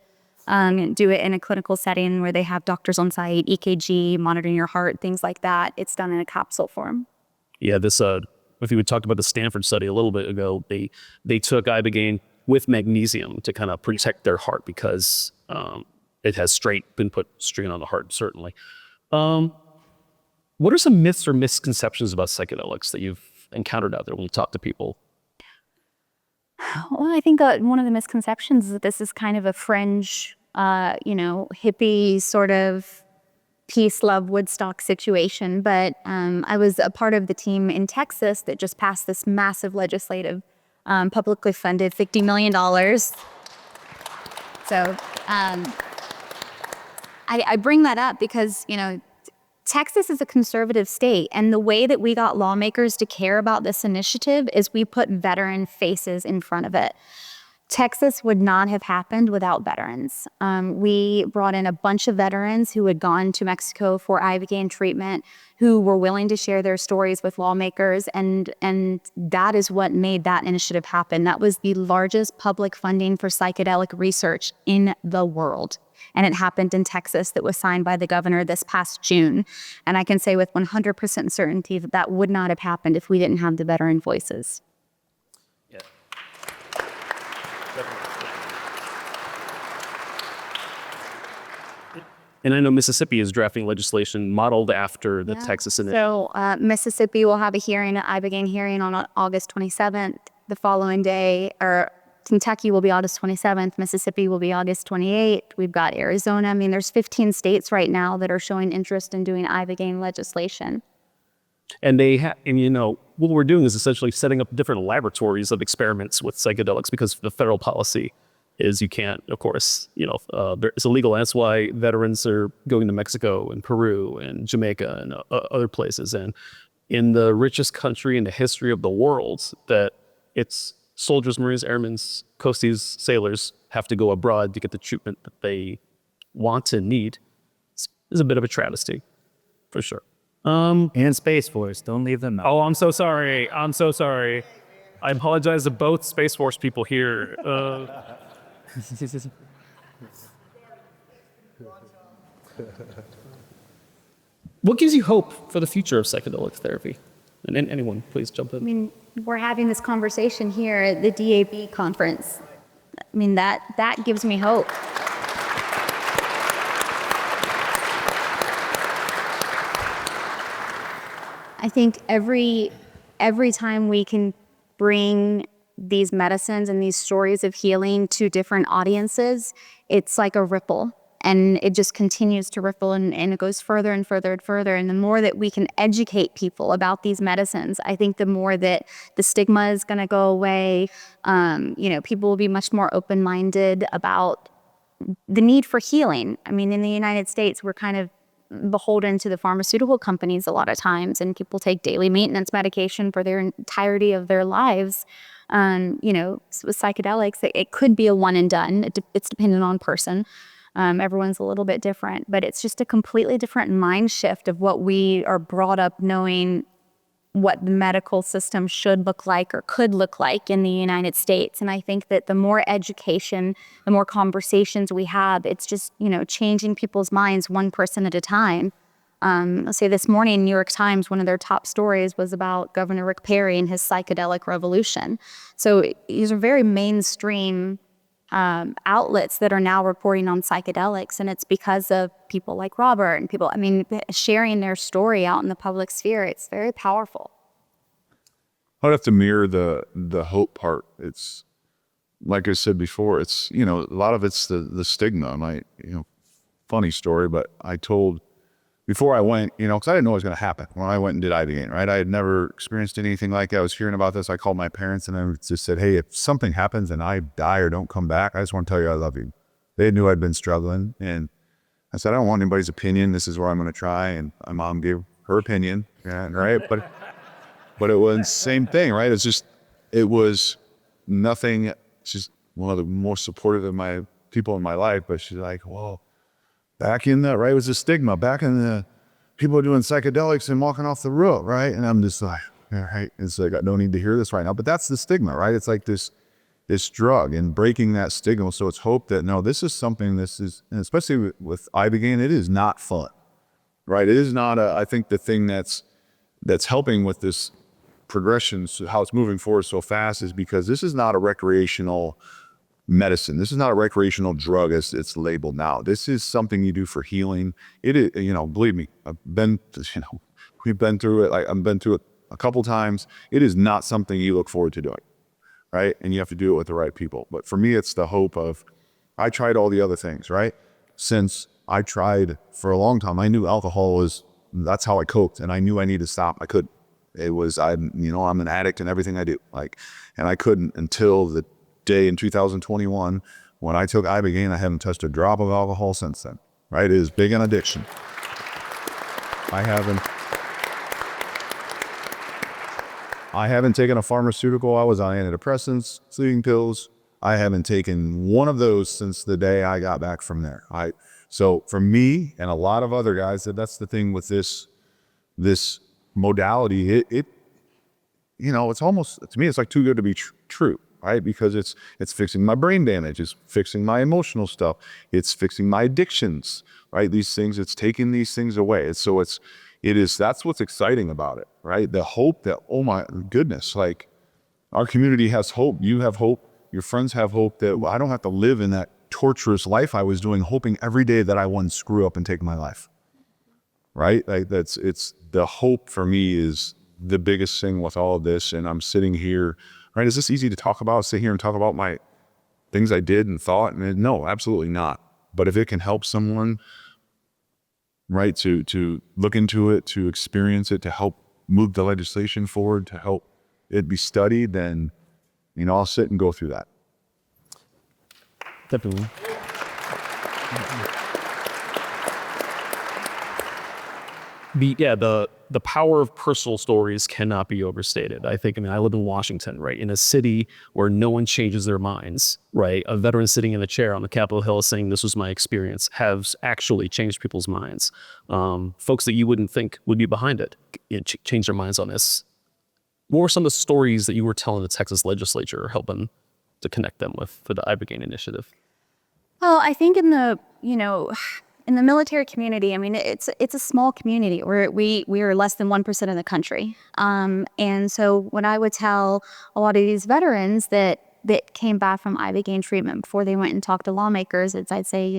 do it in a clinical setting where they have doctors on site, EKG, monitoring your heart, things like that. It's done in a capsule form. Yeah, this if you talked about the Stanford study a little bit ago, they took ibogaine with magnesium to kind of protect their heart because it has been put strain on the heart, certainly. What are some myths or misconceptions about psychedelics that you've encountered out there when you talk to people? Well, I think one of the misconceptions is that this is kind of a fringe, hippie sort of peace, love, Woodstock situation. But I was a part of the team in Texas that just passed this massive legislative, publicly funded $50 million. So I bring that up because, Texas is a conservative state, and the way that we got lawmakers to care about this initiative is we put veteran faces in front of it. Texas would not have happened without veterans. We brought in a bunch of veterans who had gone to Mexico for Ibogaine treatment, who were willing to share their stories with lawmakers, and that is what made that initiative happen. That was the largest public funding for psychedelic research in the world. And it happened in Texas, that was signed by the governor this past June. And I can say with 100% certainty that that would not have happened if we didn't have the veteran voices. Yeah. And I know Mississippi is drafting legislation modeled after the Texas initiative. So Mississippi will have a hearing, an Ibogaine hearing on August 27th. The following day, or Kentucky will be August 27th. Mississippi will be August 28th. We've got Arizona. I mean, there's 15 states right now that are showing interest in doing Ibogaine legislation. And what we're doing is essentially setting up different laboratories of experiments with psychedelics, because the federal policy is you can't, of course, it's illegal. That's why veterans are going to Mexico and Peru and Jamaica and other places. And in the richest country in the history of the world, that it's soldiers, Marines, airmen, coasties, sailors have to go abroad to get the treatment that they want and need, is a bit of a travesty, for sure. And Space Force, don't leave them out. Oh, I'm so sorry. I apologize to both Space Force people here. What gives you hope for the future of psychedelic therapy? And anyone, please jump in. I mean, we're having this conversation here at the DAV conference. I mean, that gives me hope. I think every time we can bring these medicines and these stories of healing to different audiences, it's like a ripple. And it just continues to ripple, and it goes further and further and further. And the more that we can educate people about these medicines, I think the more that the stigma is going to go away. People will be much more open-minded about the need for healing. I mean, in the United States, we're kind of beholden to the pharmaceutical companies a lot of times, and people take daily maintenance medication for their entirety of their lives. With psychedelics, it could be a one and done. It's dependent on person. Everyone's a little bit different, but it's just a completely different mind shift of what we are brought up knowing what the medical system should look like or could look like in the United States. And I think that the more education, the more conversations we have, it's just, changing people's minds one person at a time. I'll say this morning, New York Times, one of their top stories was about Governor Rick Perry and his psychedelic revolution. So these are very mainstream outlets that are now reporting on psychedelics, and it's because of people like Robert and people, sharing their story out in the public sphere. It's very powerful. I'd have to mirror the hope part. It's like I said before, it's, a lot of it's the stigma. Funny story, but I told, before I went, because I didn't know what was going to happen when I went and did Ibogaine, right? I had never experienced anything like that. I was hearing about this. I called my parents and I just said, hey, if something happens and I die or don't come back, I just want to tell you I love you. They knew I'd been struggling. And I said, I don't want anybody's opinion. This is where I'm going to try. And my mom gave her opinion, right? But it was the same thing, right? It was nothing. She's one of the most supportive of my people in my life, but she's like, whoa. Back in right, it was a stigma. Back in the people doing psychedelics and walking off the roof, right? And I'm just like, all right. It's like, I don't need to hear this right now. But that's the stigma, right? It's like this drug, and breaking that stigma. So it's hope that, no, this is something, and especially with Ibogaine, it is not fun, right? It is not I think the thing that's helping with this progression, so how it's moving forward so fast, is because this is not a recreational medicine. This is not a recreational drug as it's labeled now. This is something you do for healing. It is, believe me, we've been through it. I've been through it a couple times. It is not something you look forward to doing, right? And you have to do it with the right people. But for me, it's the hope of, I tried all the other things, right? Since I tried for a long time. I knew that's how I coped, and I knew I needed to stop. I couldn't. It was, I'm an addict in everything I do. And I couldn't until the day in 2021 when I took Ibogaine. I haven't touched a drop of alcohol since then, right? It is big on addiction. I haven't taken a pharmaceutical. I was on antidepressants, sleeping pills. I haven't taken one of those since the day I got back from there. So for me and a lot of other guys, that's the thing with this modality. It's almost, to me, it's like too good to be true, right? Because it's fixing my brain damage, it's fixing my emotional stuff, it's fixing my addictions, right? These things, it's taking these things away. That's what's exciting about it, right? The hope that, oh my goodness, like our community has hope. You have hope. Your friends have hope that I don't have to live in that torturous life I was doing, hoping every day that I wouldn't screw up and take my life, right? Like it's the hope for me is the biggest thing with all of this. And I'm sitting here, right? Is this easy to talk about? Sit here and talk about my things I did and thought? And no, absolutely not. But if it can help someone, right, to look into it, to experience it, to help move the legislation forward, to help it be studied, then, I'll sit and go through that. Definitely. The power of personal stories cannot be overstated. I live in Washington, right? In a city where no one changes their minds, right? A veteran sitting in a chair on the Capitol Hill saying this was my experience has actually changed people's minds. Folks that you wouldn't think would be behind it change their minds on this. What were some of the stories that you were telling the Texas legislature, helping to connect them with the Ibogaine initiative? Well, I think in the military community, it's a small community where we are less than 1% of the country. And so when I would tell a lot of these veterans that came back from Ibogaine treatment before they went and talked to lawmakers, I'd say,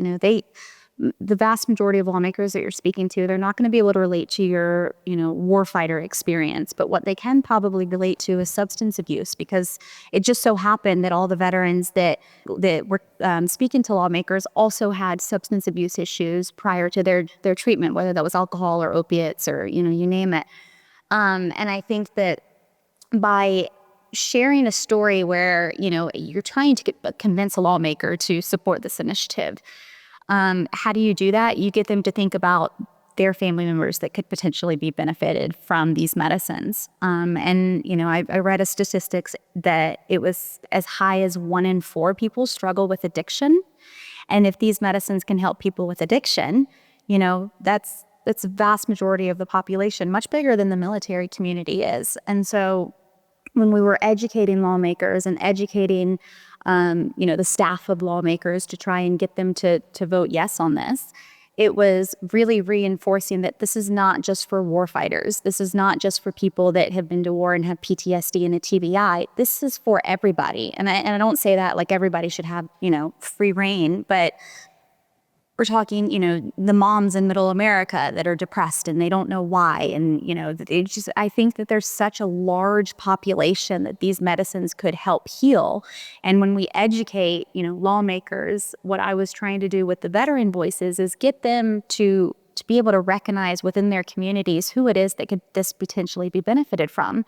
the vast majority of lawmakers that you're speaking to, they're not going to be able to relate to your, warfighter experience. But what they can probably relate to is substance abuse, because it just so happened that all the veterans that were speaking to lawmakers also had substance abuse issues prior to their treatment, whether that was alcohol or opiates or, you name it. And I think that by sharing a story where, you're trying to convince a lawmaker to support this initiative, how do you do that? You get them to think about their family members that could potentially be benefited from these medicines. I read a statistics that it was as high as 1 in 4 people struggle with addiction. And if these medicines can help people with addiction, that's a vast majority of the population, much bigger than the military community is. And so when we were educating lawmakers and educating the staff of lawmakers to try and get them to vote yes on this, it was really reinforcing that this is not just for warfighters. This is not just for people that have been to war and have PTSD and a TBI. This is for everybody. And I don't say that like everybody should have, free reign, but we're talking, the moms in middle America that are depressed and they don't know why. And, I think that there's such a large population that these medicines could help heal. And when we educate, lawmakers, what I was trying to do with the veteran voices is get them to be able to recognize within their communities who it is that could this potentially be benefited from.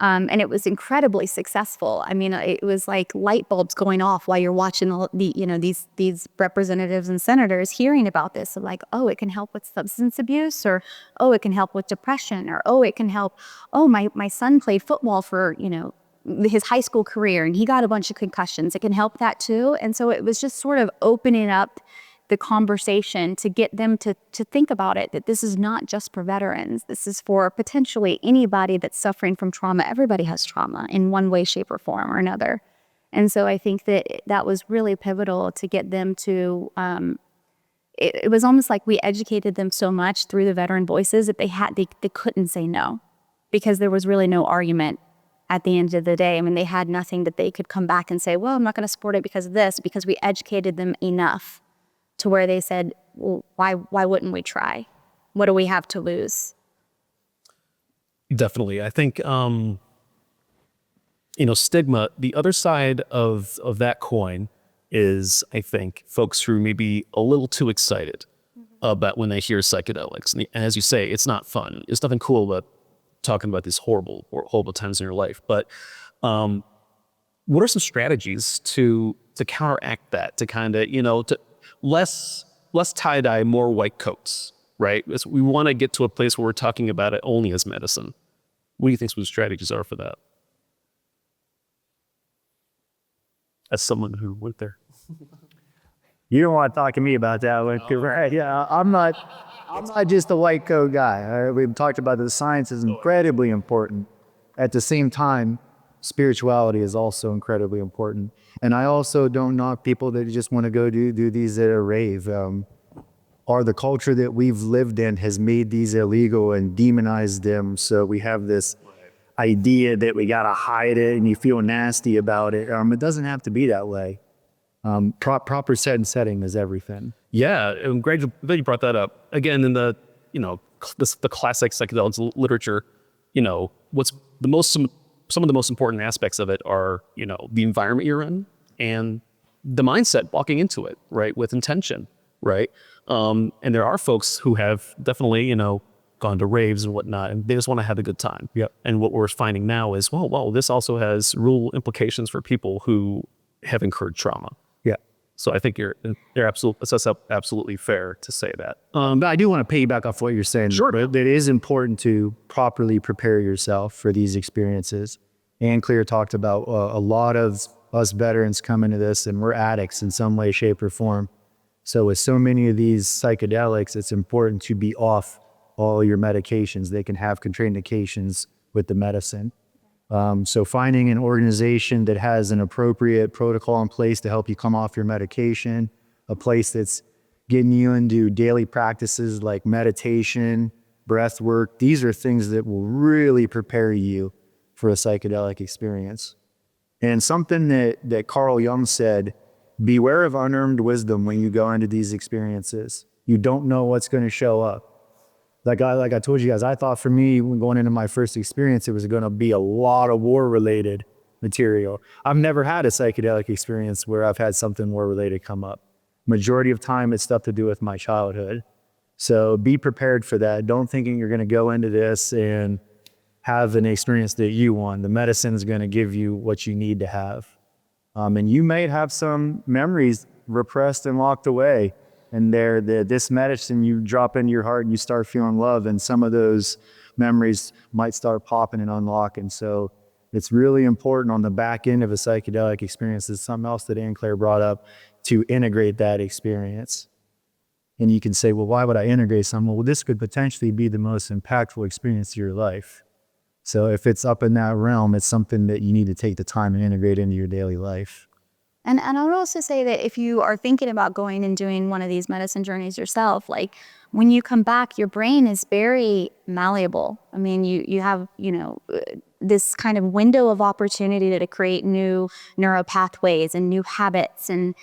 And it was incredibly successful. It was like light bulbs going off while you're watching these representatives and senators hearing about this. So like, oh, it can help with substance abuse, or oh, it can help with depression, or oh, it can help. Oh, my son played football for his high school career and he got a bunch of concussions. It can help that too. And so it was just sort of opening up the conversation to get them to think about it, that this is not just for veterans. This is for potentially anybody that's suffering from trauma. Everybody has trauma in one way, shape, or form or another. And so I think that was really pivotal to get them to, it was almost like we educated them so much through the veteran voices that they couldn't say no, because there was really no argument at the end of the day. They had nothing that they could come back and say, well, I'm not going to support it because of this, because we educated them enough to where they said, well, why wouldn't we try? What do we have to lose? Definitely. I think, stigma, the other side of that coin is, I think, folks who may be a little too excited about when they hear psychedelics. And as you say, it's not fun. There's nothing cool about talking about these horrible times in your life. But what are some strategies to counteract that, to kind of, to less tie-dye, more white coats, right? We want to get to a place where we're talking about it only as medicine. What do you think some strategies are for that? As someone who went there. You don't want to talk to me about that one, right? Yeah, I'm not just a white coat guy. We've talked about the science is incredibly important. At the same time, spirituality is also incredibly important. And I also don't knock people that just want to go do these at a rave. Or the culture that we've lived in has made these illegal and demonized them. So we have this idea that we got to hide it and you feel nasty about it. It doesn't have to be that way. Proper set and setting is everything. Yeah, I'm glad you brought that up. Again, in the the classic psychedelics literature, what's some of the most important aspects of it are the environment you're in and the mindset walking into it, right, with intention, right. And there are folks who have definitely gone to raves and whatnot, and they just want to have a good time. Yep. And what we're finding now is, well, this also has real implications for people who have incurred trauma. Yeah. So I think that's absolutely fair to say that. But I do want to piggyback off what you're saying. Sure. But it is important to properly prepare yourself for these experiences. And Clear talked about a lot of us veterans come into this and we're addicts in some way, shape, or form. So with so many of these psychedelics, it's important to be off all your medications. They can have contraindications with the medicine. So finding an organization that has an appropriate protocol in place to help you come off your medication, a place that's getting you into daily practices like meditation, breath work, these are things that will really prepare you for a psychedelic experience. And something that Carl Jung said, beware of unearned wisdom when you go into these experiences. You don't know what's going to show up. Like I told you guys, I thought for me, when going into my first experience, it was going to be a lot of war-related material. I've never had a psychedelic experience where I've had something war-related come up. Majority of time, it's stuff to do with my childhood. So be prepared for that. Don't thinking you're going to go into this and have an experience that you want. The medicine is going to give you what you need to have. And you may have some memories repressed and locked away. And this medicine, you drop into your heart and you start feeling love. And some of those memories might start popping and unlocking. So it's really important on the back end of a psychedelic experience. It's something else that Ann Claire brought up, to integrate that experience. And you can say, well, why would I integrate something? Well, this could potentially be the most impactful experience of your life. So if it's up in that realm, it's something that you need to take the time and integrate into your daily life. And I would also say that if you are thinking about going and doing one of these medicine journeys yourself, like when you come back, your brain is very malleable. I mean, you have, this kind of window of opportunity to create new neural pathways and new habits. And,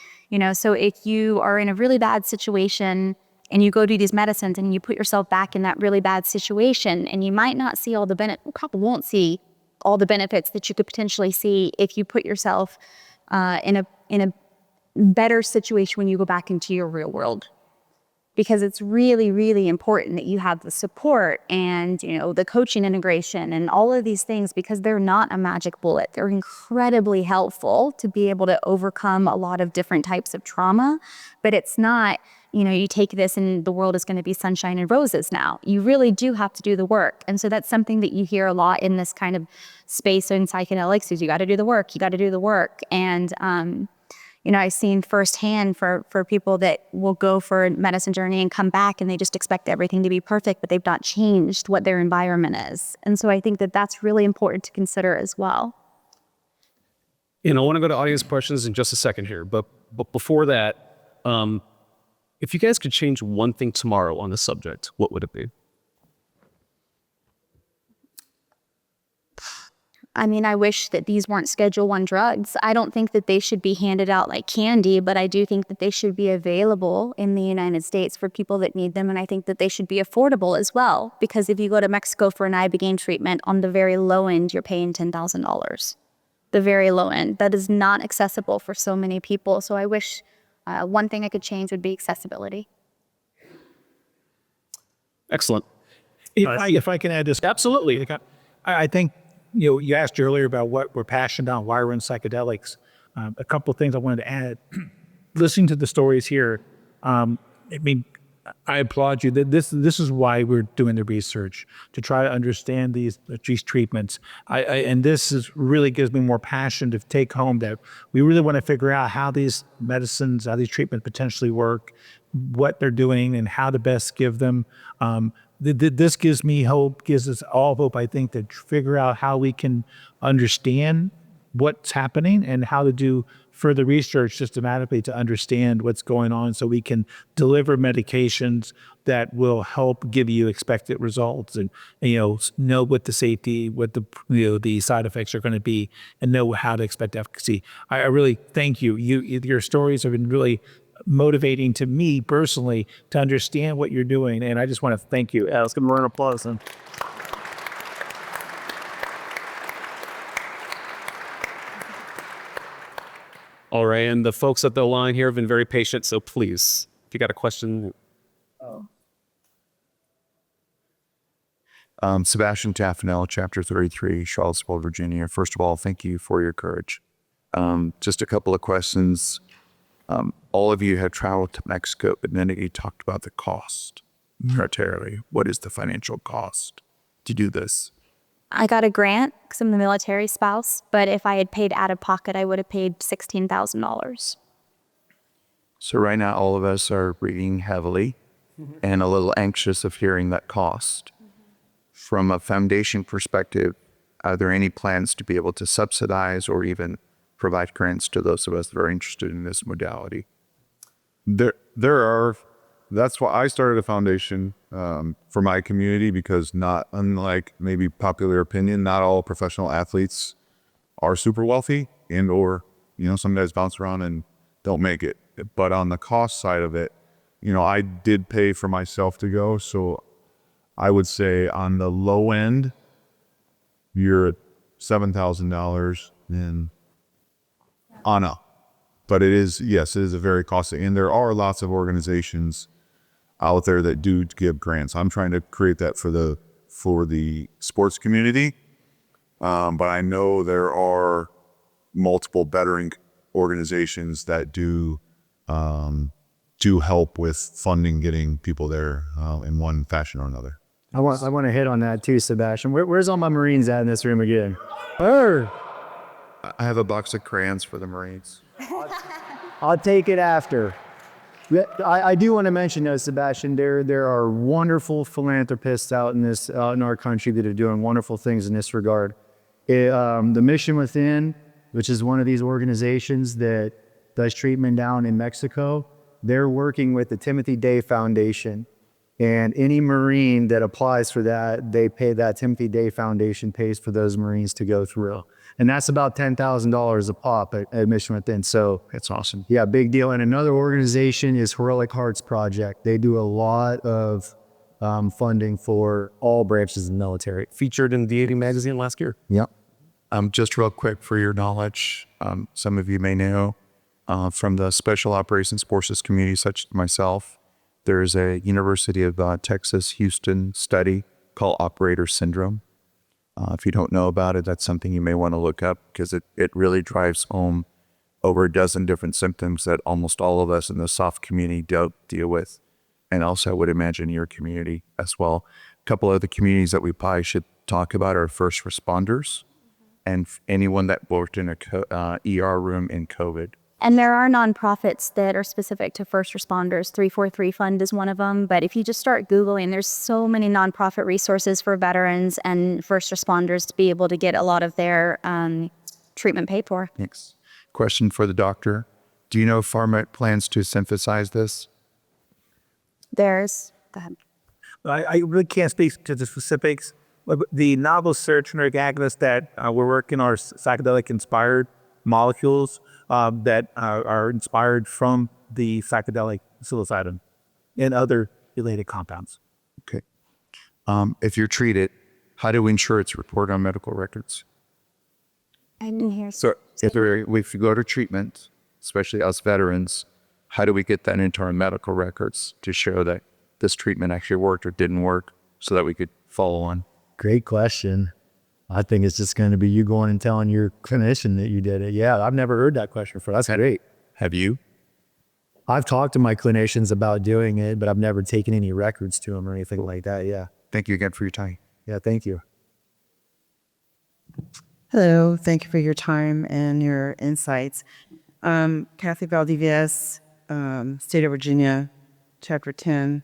so if you are in a really bad situation and you go do these medicines and you put yourself back in that really bad situation, and you might not see all the benefits, probably won't see all the benefits that you could potentially see if you put yourself in a better situation when you go back into your real world. Because it's really, really important that you have the support and, the coaching integration and all of these things, because they're not a magic bullet. They're incredibly helpful to be able to overcome a lot of different types of trauma, but it's not, you take this and the world is going to be sunshine and roses now. You really do have to do the work. And so that's something that you hear a lot in this kind of space in psychedelics is you got to do the work, you got to do the work. And, I've seen firsthand for people that will go for a medicine journey and come back and they just expect everything to be perfect, but they've not changed what their environment is. And so I think that that's really important to consider as well. I want to go to audience questions in just a second here, but before that, if you guys could change one thing tomorrow on this subject, what would it be? I mean, I wish that these weren't Schedule I drugs. I don't think that they should be handed out like candy, but I do think that they should be available in the United States for people that need them. And I think that they should be affordable as well. Because if you go to Mexico for an Ibogaine treatment, on the very low end, you're paying $10,000. The very low end. That is not accessible for so many people. So I wish one thing I could change would be accessibility. Excellent. If I can add this, Absolutely. I think you asked earlier about what we're passionate on, why we're in psychedelics. A couple of things I wanted to add. Listening to the stories here, I mean, I applaud you. This is why we're doing the research, to try to understand these treatments. And this is really gives me more passion to take home that we really want to figure out how these medicines, how these treatments potentially work, what they're doing, and how to best give them. This gives me hope, gives us all hope, I think, to figure out how we can understand what's happening and how to do further research systematically to understand what's going on so we can deliver medications that will help give you expected results and know what the safety, what the side effects are going to be, and know how to expect efficacy. I really thank you. Your stories have been really motivating to me personally to understand what you're doing, and I just want to thank you. Yeah, let's give them a round of applause. Then. All right, and the folks at the line here have been very patient, so please, if you got a question. Sebastian Taffanel, Chapter 33, Charlottesville, Virginia. First of all, thank you for your courage. Just a couple of questions. All of you have traveled to Mexico, but none of you talked about the cost militarily. What is the financial cost to do this? I got a grant because I'm the military spouse, but if I had paid out of pocket, I would have paid $16,000. So right now, all of us are breathing heavily and a little anxious of hearing that cost. From a foundation perspective, are there any plans to be able to subsidize or even provide grants to those of us that are interested in this modality? There are. That's why I started a foundation for my community, because not unlike maybe popular opinion, not all professional athletes are super wealthy or some guys bounce around and don't make it. But on the cost side of it, I did pay for myself to go. So I would say on the low end, you're at $7,000 and on up. But it is a very costly. And there are lots of organizations out there that do give grants. I'm trying to create that for the sports community. But I know there are multiple bettering organizations that do help with funding, getting people there in one fashion or another. I want to hit on that too, Sebastian. Where's all my Marines at in this room again? Where? I have a box of crayons for the Marines. I'll take it after. I do want to mention though, Sebastian, there are wonderful philanthropists out in our country that are doing wonderful things in this regard. The Mission Within, which is one of these organizations that does treatment down in Mexico, they're working with the Timothy Day Foundation. And any Marine that applies for that, that Timothy Day Foundation pays for those Marines to go through. And that's about $10,000 a pop at Mission Within. So That's awesome. yeah, big deal. And another organization is Heroic Hearts Project. They do a lot of funding for all branches of the military. Featured in DAV magazine last year. Yep. Just real quick for your knowledge, some of you may know from the Special Operations Forces community, such as myself, there's a University of Texas Houston study called Operator Syndrome. If you don't know about it, that's something you may want to look up, because it really drives home over a dozen different symptoms that almost all of us in the soft community deal with. And also, I would imagine your community as well. A couple of the communities that we probably should talk about are first responders and anyone that worked in a ER room in COVID. And there are nonprofits that are specific to first responders. 343 Fund is one of them. But if you just start Googling, there's so many nonprofit resources for veterans and first responders to be able to get a lot of their treatment paid for. Thanks. Question for the doctor. Do you know if Pharma plans to synthesize this? Go ahead. I really can't speak to the specifics, but the novel serotonergic agonists that we're working are psychedelic-inspired molecules that are inspired from the psychedelic psilocybin and other related compounds. Okay. If you're treated, how do we ensure it's reported on medical records? I didn't hear. So if you go to treatment, especially us veterans, how do we get that into our medical records to show that this treatment actually worked or didn't work so that we could follow on? Great question. I think it's just going to be you going and telling your clinician that you did it. Yeah, I've never heard that question before. That's great. Have you? I've talked to my clinicians about doing it, but I've never taken any records to them or anything like that. Yeah. Thank you again for your time. Yeah, thank you. Hello, thank you for your time and your insights. Kathy Valdivieso, State of Virginia, Chapter 10.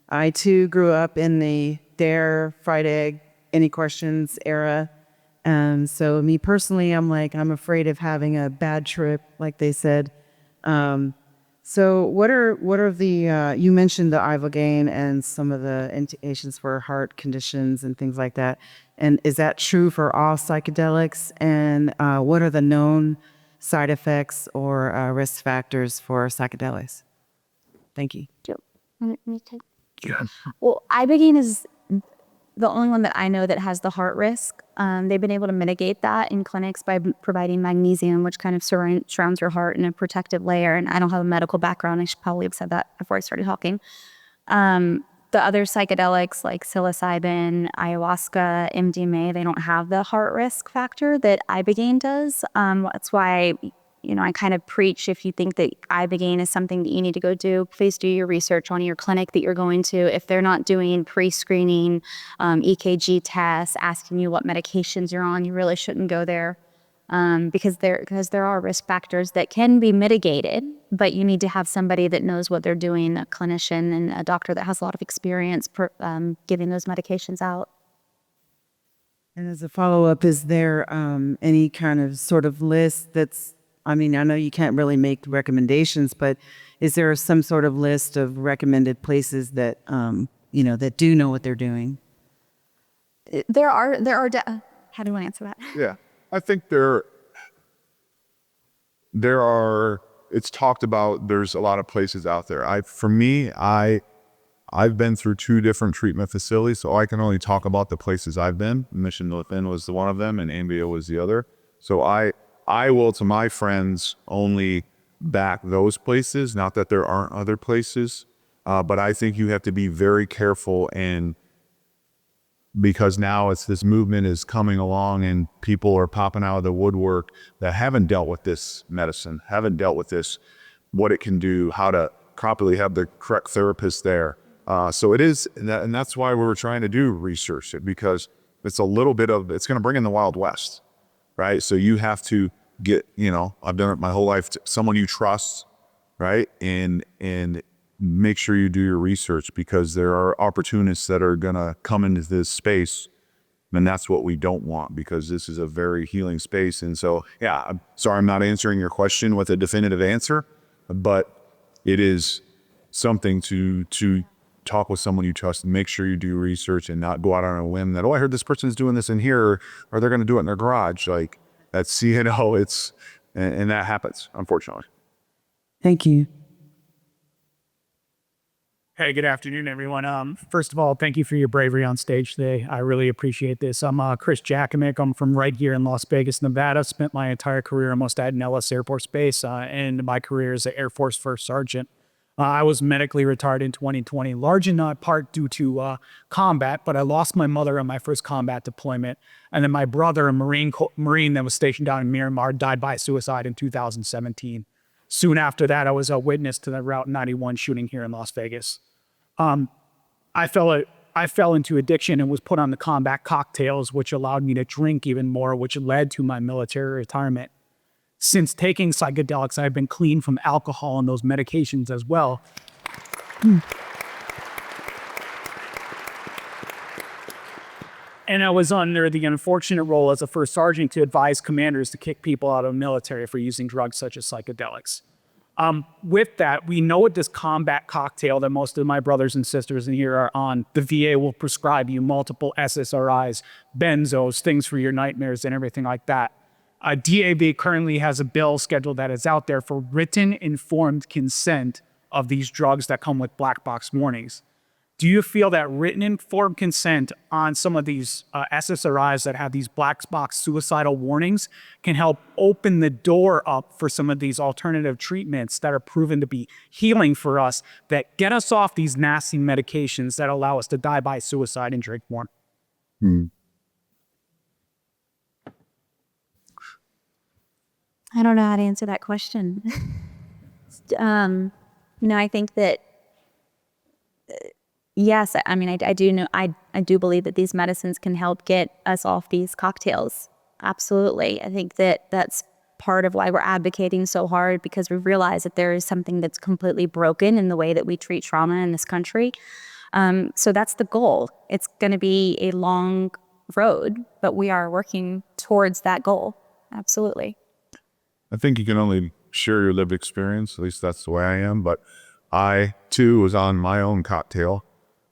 I too grew up in the Dare, Fried Egg, Any Questions era. And so me personally, I'm afraid of having a bad trip, like they said. So what are the, you mentioned the Ibogaine and some of the indications for heart conditions and things like that. And is that true for all psychedelics? And what are the known side effects or risk factors for psychedelics? Thank you. Yeah. Well, Ibogaine is the only one that I know that has the heart risk. They've been able to mitigate that in clinics by providing magnesium, which kind of surrounds your heart in a protective layer. And I don't have a medical background. I should probably have said that before I started talking. The other psychedelics like psilocybin, ayahuasca, MDMA, they don't have the heart risk factor that Ibogaine does. That's why, I kind of preach, if you think that Ibogaine is something that you need to go do, please do your research on your clinic that you're going to. If they're not doing pre-screening, EKG tests, asking you what medications you're on, you really shouldn't go there. Because there are risk factors that can be mitigated, but you need to have somebody that knows what they're doing, a clinician and a doctor that has a lot of experience giving those medications out. And as a follow-up, is there any kind of sort of list that's, I know you can't really make recommendations, but is there some sort of list of recommended places that, that do know what they're doing? There are, how do I answer that? Yeah, I think there are, it's talked about, there's a lot of places out there. I've been through 2 different treatment facilities, so I can only talk about the places I've been. Mission Within was one of them and Ambia was the other. So I will, to my friends, only back those places, not that there aren't other places, but I think you have to be very careful, and because now this movement is coming along and people are popping out of the woodwork that haven't dealt with this medicine, haven't dealt with this, what it can do, how to properly have the correct therapist there. So it is, and that's why we were trying to do research it, because it's a little bit of, it's going to bring in the Wild West, right? So you have to get, I've done it my whole life, someone you trust, right? And make sure you do your research, because there are opportunists that are going to come into this space, and that's what we don't want, because this is a very healing space. And so, yeah, I'm sorry I'm not answering your question with a definitive answer, but it is something to talk with someone you trust and make sure you do research and not go out on a whim that, I heard this person's doing this in here, or they're going to do it in their garage. Like, that's, it's, and that happens, unfortunately. Thank you. Hey, good afternoon, everyone. First of all, thank you for your bravery on stage today. I really appreciate this. I'm Chris Jakimick. I'm from right here in Las Vegas, Nevada. Spent my entire career almost at Nellis Air Force Base, and my career as an Air Force First Sergeant. I was medically retired in 2020, large in part due to combat, but I lost my mother on my first combat deployment. And then my brother, a Marine that was stationed down in Myanmar, died by suicide in 2017. Soon after that, I was a witness to the Route 91 shooting here in Las Vegas. I fell into addiction and was put on the combat cocktails, which allowed me to drink even more, which led to my military retirement. Since taking psychedelics, I've been clean from alcohol and those medications as well. And I was under the unfortunate role as a first sergeant to advise commanders to kick people out of the military for using drugs such as psychedelics. With that, we know with this combat cocktail that most of my brothers and sisters in here are on, the VA will prescribe you multiple SSRIs, benzos, things for your nightmares and everything like that. DAV currently has a bill scheduled that is out there for written informed consent of these drugs that come with black box warnings. Do you feel that written informed consent on some of these SSRIs that have these black box suicidal warnings can help open the door up for some of these alternative treatments that are proven to be healing for us, that get us off these nasty medications that allow us to die by suicide and drink more? I don't know how to answer that question. I think that yes, I mean, I do know, I do believe that these medicines can help get us off these cocktails. Absolutely. I think that that's part of why we're advocating so hard, because we realize that there is something that's completely broken in the way that we treat trauma in this country. So that's the goal. It's going to be a long road, but we are working towards that goal. Absolutely. I think you can only share your lived experience. At least that's the way I am. But I, too, was on my own cocktail.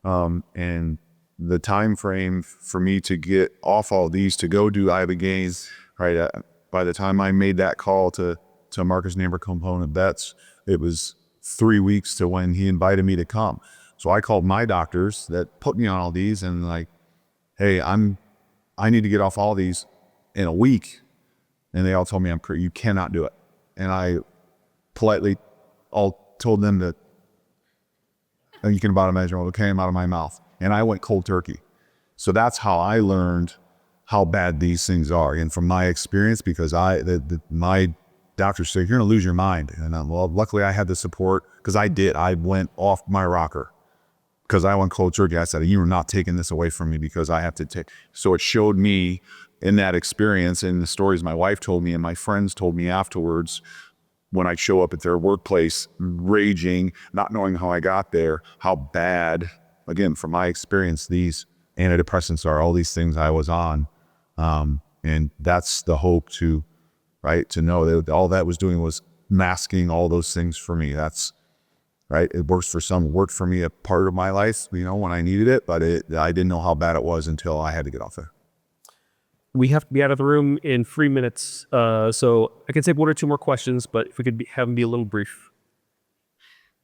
And the time frame for me to get off all these, to go do ibogaine, right, by the time I made that call to Marcus Neighbor Component Bets, it was 3 weeks to when he invited me to come. So I called my doctors that put me on all these and like, hey, I need to get off all these in a week. And they all told me you cannot do it. And I politely all told them that you can about imagine what came out of my mouth. And I went cold turkey. So that's how I learned how bad these things are. And from my experience, because my doctor said, you're gonna lose your mind. And well, luckily I had the support, because I did. I went off my rocker because I went cold turkey. I said, you are not taking this away from me, because I have to take. So it showed me in that experience, and the stories my wife told me and my friends told me afterwards, when I'd show up at their workplace raging, not knowing how I got there, how bad, again, from my experience, these antidepressants are, all these things I was on. And that's the hope to know that all that was doing was masking all those things for me. That's right. It works for some, worked for me a part of my life, when I needed it, but I didn't know how bad it was until I had to get off there. We have to be out of the room in 3 minutes, so I can take one or two more questions, but if we could have them be a little brief.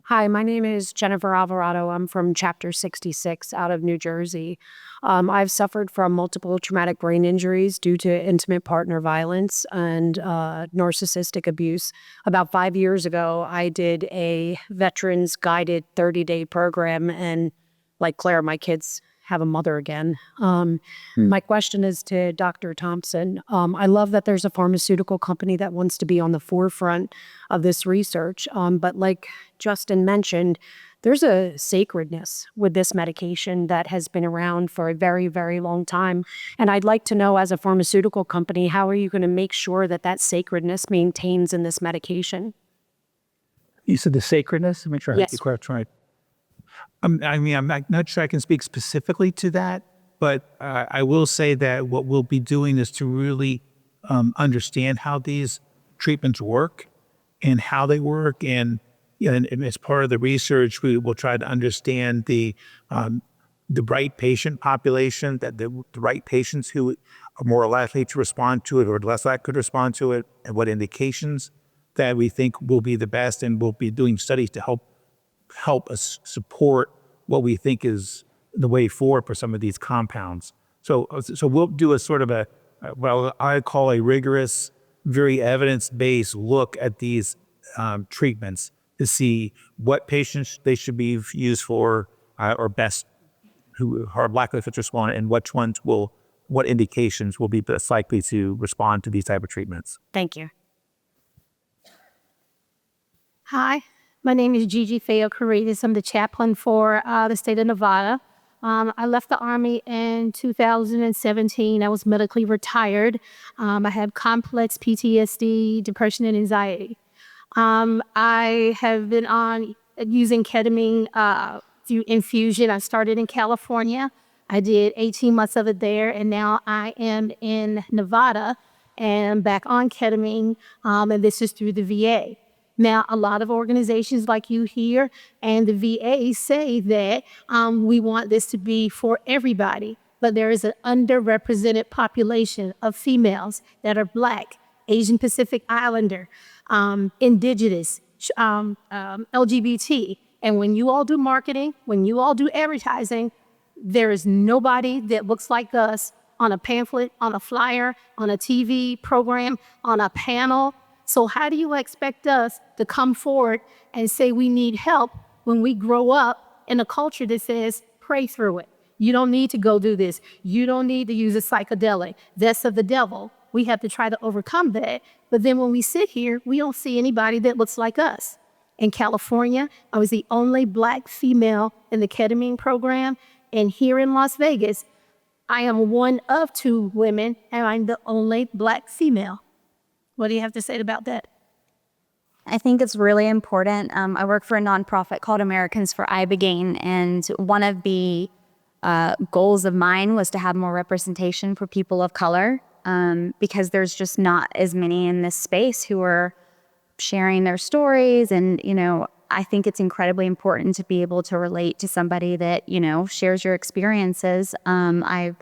Hi, my name is Jennifer Alvarado. I'm from Chapter 66 out of New Jersey. I've suffered from multiple traumatic brain injuries due to intimate partner violence and narcissistic abuse. About 5 years ago, I did a veterans guided 30-day program, and like Claire, my kids have a mother again. My question is to Dr. Thompson. I love that there's a pharmaceutical company that wants to be on the forefront of this research. But like Justin mentioned, there's a sacredness with this medication that has been around for a very, very long time. And I'd like to know, as a pharmaceutical company, how are you going to make sure that that sacredness maintains in this medication? You said the sacredness? Make sure I Yes. heard you correct. Right. I mean, I'm not sure I can speak specifically to that, but I will say that what we'll be doing is to really understand how these treatments work and how they work. And as part of the research, we will try to understand the right patient population, that the right patients who are more likely to respond to it or less likely to respond to it, and what indications that we think will be the best. And we'll be doing studies to help us support what we think is the way forward for some of these compounds. So we'll do a sort of what I call a rigorous, very evidence-based look at these treatments to see what patients they should be used for or best, who are likely to respond, and what indications will be best likely to respond to these type of treatments. Thank you. Hi, my name is Gigi Feo Caritas. I'm the chaplain for the state of Nevada. I left the Army in 2017. I was medically retired. I have complex PTSD, depression, and anxiety. I have been on using ketamine through infusion. I started in California. I did 18 months of it there, and now I am in Nevada and back on ketamine, and this is through the VA. Now, a lot of organizations like you here and the VA say that we want this to be for everybody, but there is an underrepresented population of females that are Black, Asian Pacific Islander, Indigenous, LGBT, And when you all do marketing, when you all do advertising, there is nobody that looks like us on a pamphlet, on a flyer, on a TV program, on a panel. So how do you expect us to come forward and say we need help when we grow up in a culture that says, pray through it? You don't need to go do this. You don't need to use a psychedelic. That's of the devil. We have to try to overcome that. But then when we sit here, we don't see anybody that looks like us. In California, I was the only Black female in the ketamine program. And here in Las Vegas, I am one of 2 women, and I'm the only Black female. What do you have to say about that? I think it's really important. I work for a nonprofit called Americans for Ibogaine, and one of the goals of mine was to have more representation for people of color, because there's just not as many in this space who are sharing their stories. And, you know, I think it's incredibly important to be able to relate to somebody that, you know, shares your experiences. I've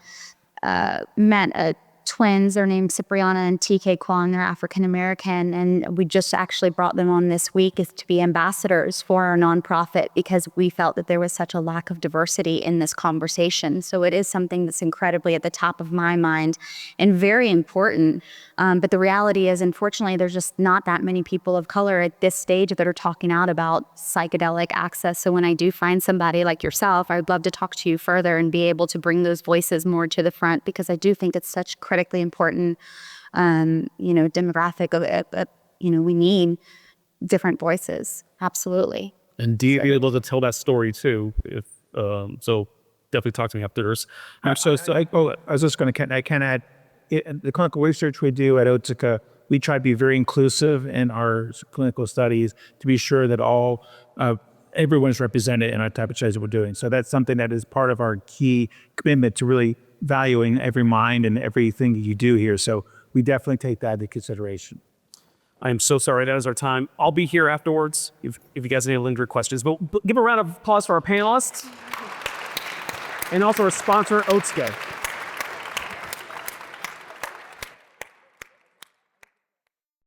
met twins. They're named Cipriana and TK Kwan. They're African American, and we just actually brought them on this week as to be ambassadors for our nonprofit because we felt that there was such a lack of diversity in this conversation. So it is something that's incredibly at the top of my mind and very important. But the reality is, unfortunately, there's just not that many people of color at this stage that are talking out about psychedelic access. So when I do find somebody like yourself, I'd love to talk to you further and be able to bring those voices more to the front, because I do think it's such critically important, demographic of, we need different voices. Absolutely. And do you be able to tell that story too? If so, definitely talk to me afterwards. I was just going to, I can add, the clinical research we do at Otsuka, we try to be very inclusive in our clinical studies to be sure that everyone's represented in our type of studies that we're doing. So that's something that is part of our key commitment to really valuing every mind and everything that you do here. So we definitely take that into consideration. I am so sorry that is our time. I'll be here afterwards if you guys have any lingering questions. But give a round of applause for our panelists and also our sponsor, Otsuka.